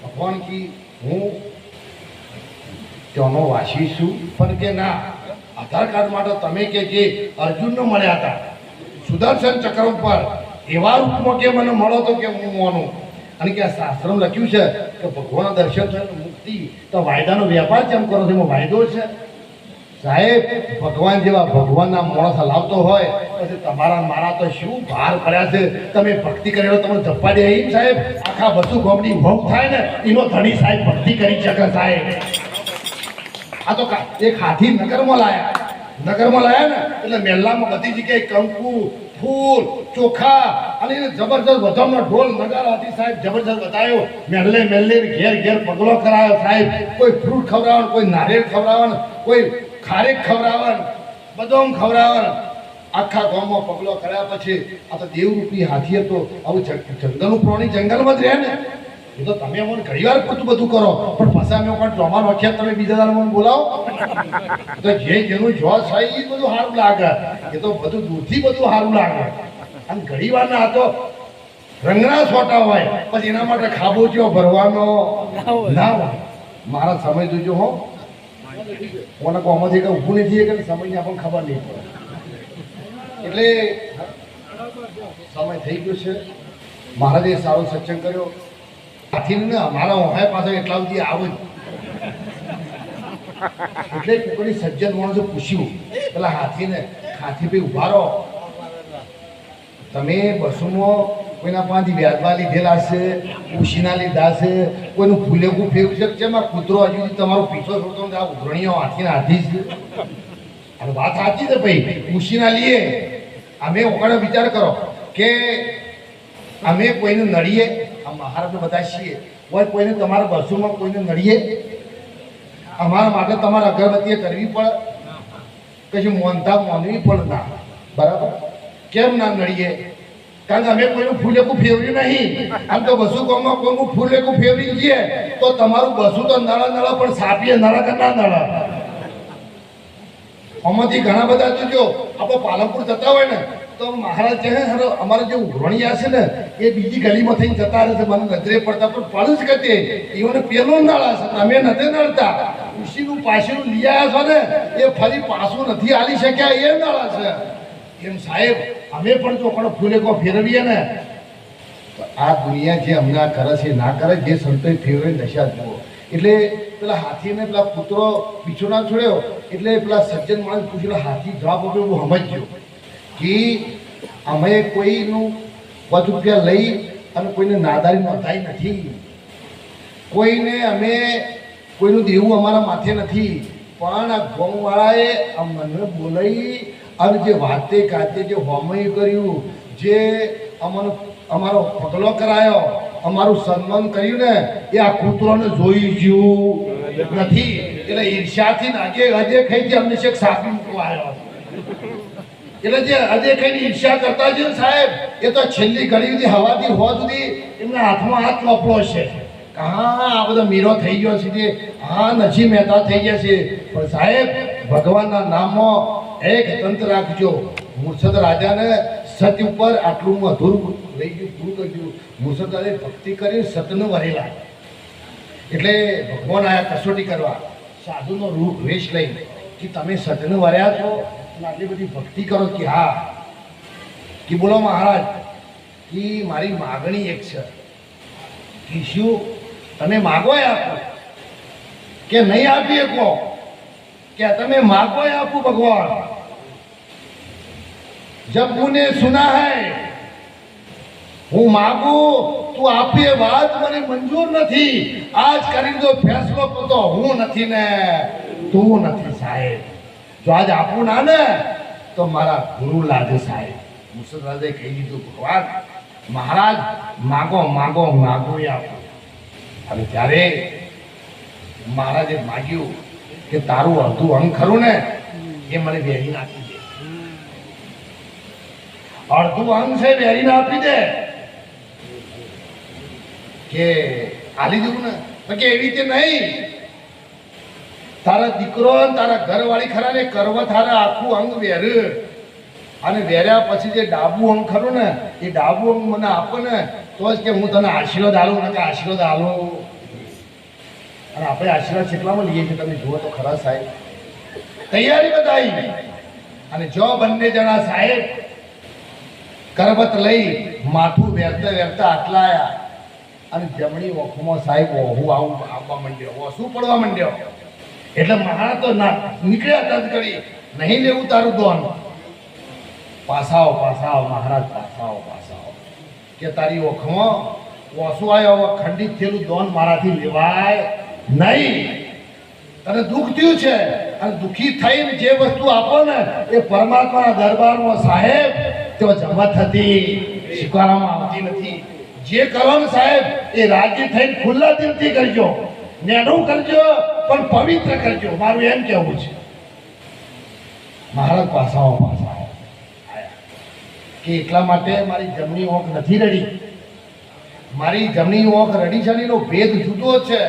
ભગવાન કી હું ત્યાંનો વાસી છું પણ કે ના આધાર કાર્ડ માટે તમે કે જે અર્જુનને મળ્યા હતા સુદર્શન ચક્ર ઉપર એવા રૂપમાં કે મને મળો તો કે હું મોનું અને કે આ શાસ્ત્રમાં લખ્યું છે કે ભગવાનના દર્શન થાય મુક્તિ તો વાયદાનો વેપાર કેમ કરો છો એમાં વાયદો છે સાહેબ ભગવાન જેવા ભગવાનના માણસ હલાવતો હોય પછી તમારા મારા તો શું ભાર પડ્યા છે તમે ભક્તિ કરેલો તમને જપ્પા દે એમ સાહેબ આખા બધું ગોમડી ભોગ થાય ને એનો ધણી સાહેબ ભક્તિ કરી શકે સાહેબ આ તો એક હાથી નગરમાં લાયા ને એટલે મહેલામાં બધી જગ્યાએ કંકુ ફૂલ ચોખા અને એને જબરજસ્ત વધામનો ઢોલ નગારાથી સાહેબ જબરજસ્ત બતાવ્યો. મેલે મેલે ઘેર ઘેર પગલો કરાયો સાહેબ. કોઈ ફ્રૂટ ખવડાવવાનું, કોઈ નારિયેળ ખવડાવવાનું, કોઈ ખારેક ખવડાવવાનું, બદામ ખવડાવવાનું. આખા ગામમાં પગલો કર્યા પછી આ તો દેવરૂપી હાથી હતો. આવું જંગલનું પ્રાણી જંગલમાં જ રહે ને. એ તો તમે અમને ઘણી વાર પૂરતું બધું કરો, પણ પાછા અમે કોઈ ડોમાન વાખ્યા તમે બીજા દાડા મને બોલાવો તો જે જેનું જોશ હોય એ બધું સારું લાગે. એ તો બધું દૂરથી બધું સારું લાગે. અને ઘણી વાર ના તો રંગના છોટા હોય, પછી એના માટે ખાબોચિયો ભરવાનો ના હોય. મારા સમય જોજો હો, કોને કોમાંથી કે ઊભું નથી કે સમયની આપણને ખબર નહીં પડે. એટલે સમય થઈ ગયો છે. મહારાજે સારો સત્સંગ કર્યો. હાથીને ને અમારા ઓહાય પાછળ એટલા સુધી આવે એટલે કોઈ સજ્જન માણસે પૂછ્યું પેલા હાથીને, હાથી ભાઈ ઉભા રહો, તમે બસોમાં કોઈના પાસેથી વ્યાજમાં લીધેલા છે, ઉશીના લીધા છે, કોઈનું ફૂલેકું ફેરવું છે, જેમાં કૂતરો હજુ તમારો પીછો છોડતો આ ઉઘરણીઓ હાથીને હાથી છે. અને વાત સાચી છે ભાઈ, ઉશીના લઈએ અમે ઓકાળો વિચાર કરો કે અમે કોઈને નડીએ, આ મહારાજને બધા છીએ હોય, કોઈને તમારા બસોમાં કોઈને નડીએ, અમારા માટે તમારે અગરબત્તી કરવી પડે, કશું મોનતા માનવી પડે ના, બરાબર? કેમ ના નડીએ? કારણ કે અમે કોઈનું ફૂલેકું ફેરવ્યું નહીં. આમ તો બસુ ગામમાં કોઈનું ફૂલેકું ફેરવી જઈએ તો તમારું બસું તો નળા નળા પણ સાપીએ નળા કે ના નળા. આમાંથી ઘણા બધા જોજો આપણે પાલનપુર જતા હોય ને તો મહારાજ છે અમારા જે ઉઘરણીયા છે ને એ બીજી ગલીમાં થઈને જતા રહે છે, મને નજરે પડતા પણ પડું જ કરતે એઓને પેલો નળા છે, અમે નથી નડતા. ઉશીનું પાછું લઈ આવ્યા છો ને એ ફરી પાછું નથી આલી શક્યા, એ નળા છે. એમ સાહેબ અમે પણ જો પણ ફૂલેકો ફેરવીએ ને તો આ દુનિયા જે હમણાં કરે છે ના કરે, જે સંતોએ ફેરવી દશા જુઓ. એટલે પેલા હાથીને પેલા કૂતરો પીછો ના છોડ્યો એટલે પેલા સજ્જન માણસ પૂછેલો, હાથી જવાબ આપ્યો, હું સમજ્યો કે અમે કોઈનું 5 રૂપિયા લઈ અને કોઈને નાદારી નોંધાઈ નથી, કોઈને અમે કોઈનું દેવું અમારા માથે નથી, પણ આ ગામવાળાએ મને બોલાવી અને જે વાતે કાતે જે હોમય કર્યું, જે અમારો પગલો કરાયો, અમારું સન્માન કર્યું ને એ આ કૂતરોને જોઈ ગયું નથી. એટલે ઈર્ષ્યાથી આજે હજે ખાઈ અમને શેખ સાપી મૂકવા આવ્યો. એટલે જે હજે ખાઈને ઈર્ષ્યા કરતા છે સાહેબ એ તો છેલ્લી ઘડી સુધી હવાથી હો સુધી એમના હાથમાં હાથ લપડો છે. હા આ બધો મીરો થઈ ગયો છે, હા નજી મહેતા થઈ ગયા છે, પણ સાહેબ ભગવાનના નામમાં એક તંત્ર રાખજો. મુર્શદ રાજાને સત્ય ઉપર આટલું અધૂરું લઈ ગયું, પૂરું કરી દીધું. મુર્શદ રાજાએ ભક્તિ કરી સતને વરેલા. એટલે ભગવાન આયા કસોટી કરવા, સાધુનો રૂપ વેશ લઈ કે તમે સતને વર્યા છો, આટલી બધી ભક્તિ કરો કે હા કે બોલો મહારાજ કે મારી માગણી એક છે કે શું તમે માગો આપો કે નહીં આપી શકો, કે તમે मांगो आपको भगवान, जब तूने सुना है હું मांगू તું આપે વાત મને મંજૂર નથી. આજ કરી દો ફેસલો તો હું નથી ને તું નથી સાહેબ. જો આજ આપું ના ને તો મારા ગુરુ લાગે સાહેબ. મુર્શદ રાજાએ કહી દીધું, ભગવાન મહારાજ માગો માગો માગો આપો. અને ત્યારે મહારાજે માગ્યું કે તારું અડધું અંગ ખરું ને એ મને વેરીને આપી દે. અડધું અંગ છે વેરીને આપી દે. કે આલી દઉં ને કે એવી રીતે નહીં, તારા દીકરો તારા ઘરવાળી ખરા ને કરવા તારા આખું અંગ વેર, અને વેર્યા પછી જે ડાબુ અંગ ખરું ને એ ડાબુ અંગ મને આપો ને તો જ કે હું તને આશીર્વાદ આલું ને કે આશીર્વાદ આલું. અને આપણે આશીર્વાદ કેટલામાં લઈએ છીએ તમે જુઓ તો ખરા સાહેબ. તૈયારી બતાવી અને જો બંને જણા સાહેબ કરબત લઈ માથું વેરતા વેરતા આટલા આયા અને જમણી ઓખમાં સાહેબ ઓહું આવવા માંડ્યો, ઓસું પડવા માંડ્યો. એટલે મહારાજ તો ના નીકળ્યા તદ કરી, નહીં લેવું તારું દોન. પાસાઓ પાસાઓ મહારાજ પાસાઓ પાસાઓ કે તારી ઓખમાં ઓસું આવ્યો, હવે ખંડિત થયેલું દોન મારાથી લેવાય નહીં. તને દુઃખ થયું છે અને દુઃખી થઈને જે વસ્તુ આપો ને એ પરમાત્માના દરબારમાં સાહેબ તો જમત હતી સ્વીકારવામાં આવતી નથી. જે કરો ને સાહેબ એ રાજી થઈને ખુલ્લા દિલથી કરજો, નેનું કરજો પણ પવિત્ર કરજો. મારું એમ કહેવું છે. મારા પાસાઓ કે એટલા માટે મારી જમણી ઓંખ નથી રડી. મારી જમણી ઓંખ રડી છે એનો ભેદ જુદો છે.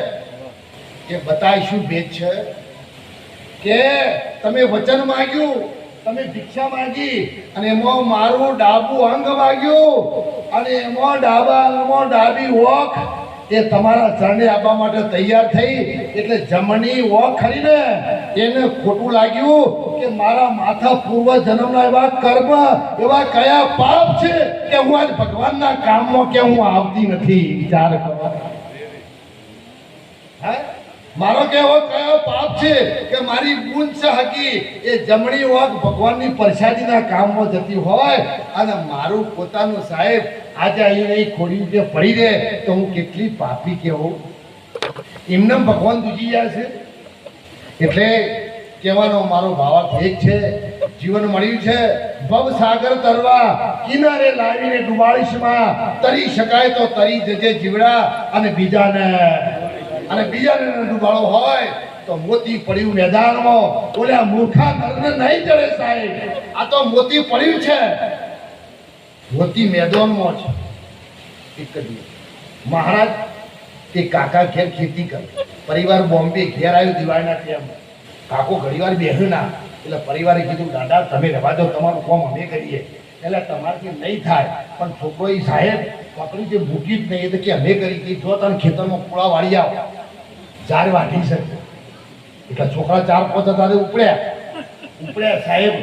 કે બતાય શું ભેદ છે કે તમે વચન માંગ્યું, તમે ભિક્ષા માંગી અને એમાં મારું ડાબું અંગ માંગ્યું અને એમાં ડાબા અંગમાં ડાબી ઓંખ એ તમારા ચરણે આપવા માટે તૈયાર થઈ. એટલે જમણી ઓંખ ખરીને એને ખોટું લાગ્યું કે મારા માથા પૂર્વ જન્મના એવા કર્મ, એવા કયા પાપ છે કે હું આજ ભગવાનના કામમાં કે હું આવતી નથી. વિચાર કરો. હા, મારો કેવો કયો પાપ છે કે મારી ગુણ છે હકી એ જમણી ઓંખ ભગવાનની પ્રસાદીના કામમાં જતી હોય અને મારું પોતાનું સાહેબ આજે અહીં ખોડી કે પડી રહે તો હું કેટલી પાપી કહેવું. એમને ભગવાન દૂજી જાય છે. એટલે કહેવાનો મારો ભાવાર્થ એક છે, જીવન મળ્યું છે ભવસાગર તરવા કિનારે લાવીને ડુબાડીશમાં તરી શકાય તો તરી જજે જીવડા અને બીજાને ડૂબાળો હોય તો મોતી પડ્યું મેદાનમાં ઓલા મૂર્ખા નરને નહીં ચડે સાહેબ. આ તો મોતી પડ્યું છે, મોતી મેદાનમાં છે. એક જ મહારાજ તે કાકા ઘેર ખેતી કરે, પરિવાર બોમ્બે ઘેર આવ્યું દિવાળીના ટાઈમ. કાકો ઘણીવાર બેહ્યો ના એટલે પરિવારે કીધું દાદા તમે રહેવા દો, તમારું કામ અમે કરીએ. એટલે તમારાથી નહીં થાય પણ છોકરો એ સાહેબ પકડી જે મૂકી જ નહીં એટલે કે અમે કરી કે જો તને ખેતરમાં પૂળા વાળી આવો ચાર વાટી શકે. એટલે છોકરા 4-5 હતા ઉપડ્યા સાહેબ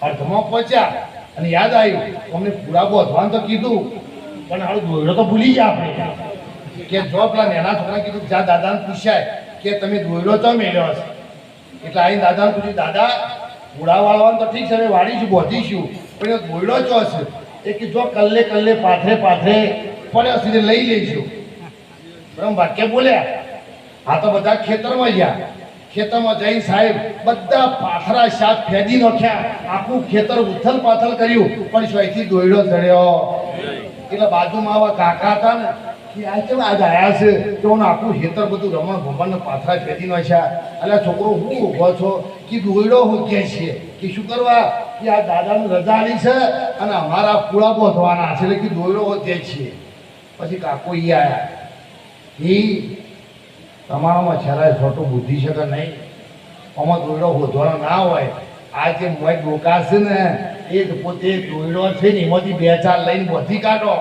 અર્ધમાં પહોંચ્યા અને યાદ આવ્યું અમને પૂળા બોધવાનું તો કીધું પણ હાલ દોયડો તો ભૂલી ગયા આપણે. કે જો પેલા નેના છોકરા કીધું જ્યાં દાદાને પૂછાય કે તમે દોયડો તો મેળ્યો હશે. એટલે આવીને દાદાને પૂછ્યું દાદા પૂળા વાળવાનું તો ઠીક છે અમે વાળીશું બોધીશું પણ એ દોયડો જો હશે એ કે જો કલ્લે પાથરે પડ્યો સુધી લઈ લઈશું. બરાબર વાક્ય બોલ્યા. આ તો બધા ખેતરમાં ગયા. ખેતરમાં જઈ સાહેબ બધા પાથરા શાક ફેદી નાખ્યા, આખું ખેતર ઉથલ પાથલ કર્યું પણ સ્વયંથી દોયડો ચડ્યો. એટલે બાજુમાં આવા કાકા હતા ને કે આ કેમ આજ આવ્યા છે તો આખું ખેતર બધું રમણ ભમણ પાથરા ફેદી નાખ્યા. એટલે છોકરો હું ઊભો છો કે દોયડો મૂકીએ છીએ કે શું કરવા કે આ દાદાની રજા આલી છે અને અમારા પૂળા બોધવાના છે એટલે કે દોયડો હોતે છીએ. પછી કાકો ઈ આવ્યા. એ તમારામાં છેલ્લા છોટું બુદ્ધિ છે કે નહીં, આમાં દોયડો હોધવાનો ના હોય. આ જે મોય ડોકા છે ને એ પોતે દોયડો છે ને એમાંથી 2-4 લઈને બોધી કાઢો.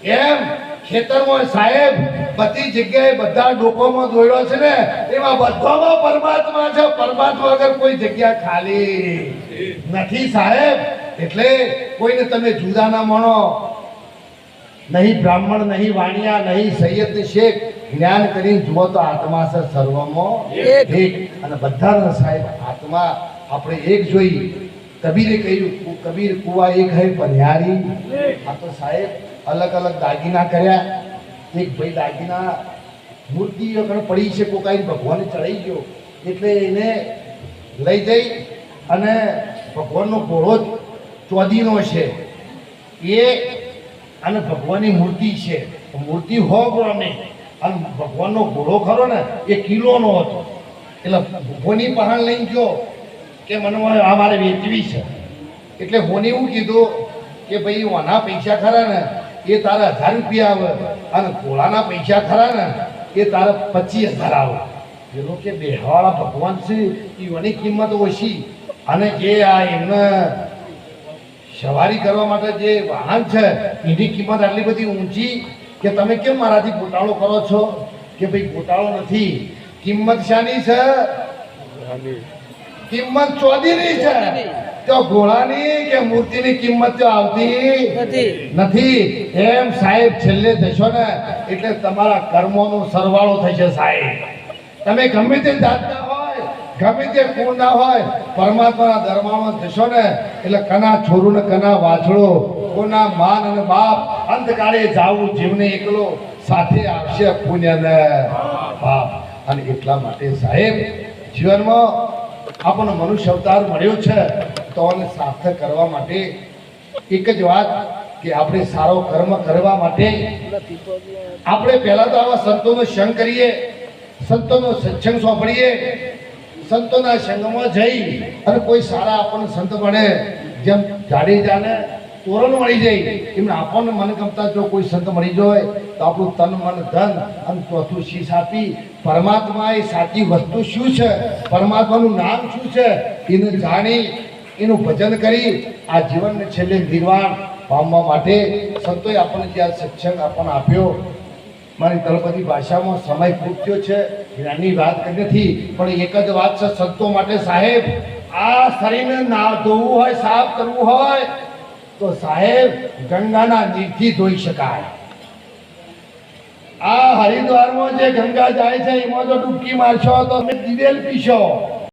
એમ ખેતરમાં સાહેબ બધી જગ્યાએ બધા ડોકોમાં દોયડો છે ને એમાં બધામાં પરમાત્મા છે. પરમાત્મા વગર કોઈ જગ્યા ખાલી નથી સાહેબ. એટલે કોઈને તમે જુદા ના માનો. નહીં બ્રાહ્મણ, નહીં વાણિયા, નહીં સૈયદ ને શેખ. જ્ઞાન કરીને જુઓ તો આત્મા છે સર્વમાં એક. અને બધાના સાહેબ આત્મા આપણે એક જોઈ. કબીરે કહ્યું કબીર કુવા એક હૈ પન્યારી. આ તો સાહેબ અલગ અલગ દાગીના કર્યા. એક ભાઈ દાગીના મૂર્તિ વખત પડી છે કોકાઈ ભગવાનને ચડાઈ ગયો એટલે એને લઈ જઈ અને ભગવાનનો ઘોડો ચોદીનો છે એ અને ભગવાનની મૂર્તિ છે. મૂર્તિ હો ગ્રામે અને ભગવાનનો ઘોડો ખરો ને એ કિલોનો હતો. એટલે ભગવાનની પહાણ લઈને ગયો કે મને આ મારે વેચવી છે. એટલે હોને એવું કીધું કે ભાઈ ઓના પૈસા ખરા ને એ તારા 1000 રૂપિયા આવે અને ઘોડાના પૈસા ખરા ને એ તારા 25,000 આવે. પેલો કે બેહવાળા ભગવાન છે એની કિંમત ઓછી અને જે આ એમને સવારી કરવા માટે જે વાહન છે એની કિંમત આટલી બધી ઊંચી કે તમે કેમ મારાથી ગોટાળો કરો છો? કે ભાઈ ગોટાળો નથી. કિંમત શાની છે? કિંમત ચોદીની છે. તો ઘોડાની કે મૂર્તિની કિંમત તો આવતી નથી. એમ સાહેબ છેલ્લે જશો ને એટલે તમારા કર્મોનો સરવાળો થશે સાહેબ. તમે ગમે તે જાતના હોય, ગમે તે કુળના હોય, પરમાત્માના દરબારમાં જશો ને એટલે કના છોરું ને કના વાછડો, કોના માન અને બાપ, અંતકાળે જાવું જીવને એકલો, સાથે આવશે પુણ્ય ને પાપ. અને એટલા માટે સાહેબ જીવનમાં આપણને મનુષ્ય અવતાર મળ્યો છે તો એને સાર્થક કરવા માટે એક જ વાત કે આપણે સારો કર્મ કરવા માટે આપણે પહેલા તો આવા સંતોનો સંગ કરીએ, સંતોનો સત્સંગ સાંભળીએ, સંતોના સંગમાં જઈ અને કોઈ સારા આપણને સંત મળે, જેમ જાડેજાને તોરણ મળી જાય એમ આપણને મન ગમતા જો કોઈ સંત મળી જાય તો આપણું તન મન ધન અને ચોથું શીશ આપી પરમાત્મા એ સાચી વસ્તુ શું છે, પરમાત્માનું નામ શું છે એને જાણી એનું ભજન કરી આ જીવનને છેલ્લે નિર્વાણ પામવા માટે સંતોએ આપણને જે આ સત્સંગ આપણને આપ્યો. મારી તળપદી ભાષામાં સમય ખૂબ થયો છે, જ્ઞાનની વાત કરી નથી, પણ એક જ વાત છે સંતો માટે સાહેબ, આ શરીરને ના ધોવું હોય, સાફ કરવું હોય તો સાહેબ ગંગાના નીરથી ધોઈ શકાય. આ હરિદ્વારમાં જે ગંગા જાય છે એમાં જો ડૂબકી મારશો તો તમે દિવેલ પીશો.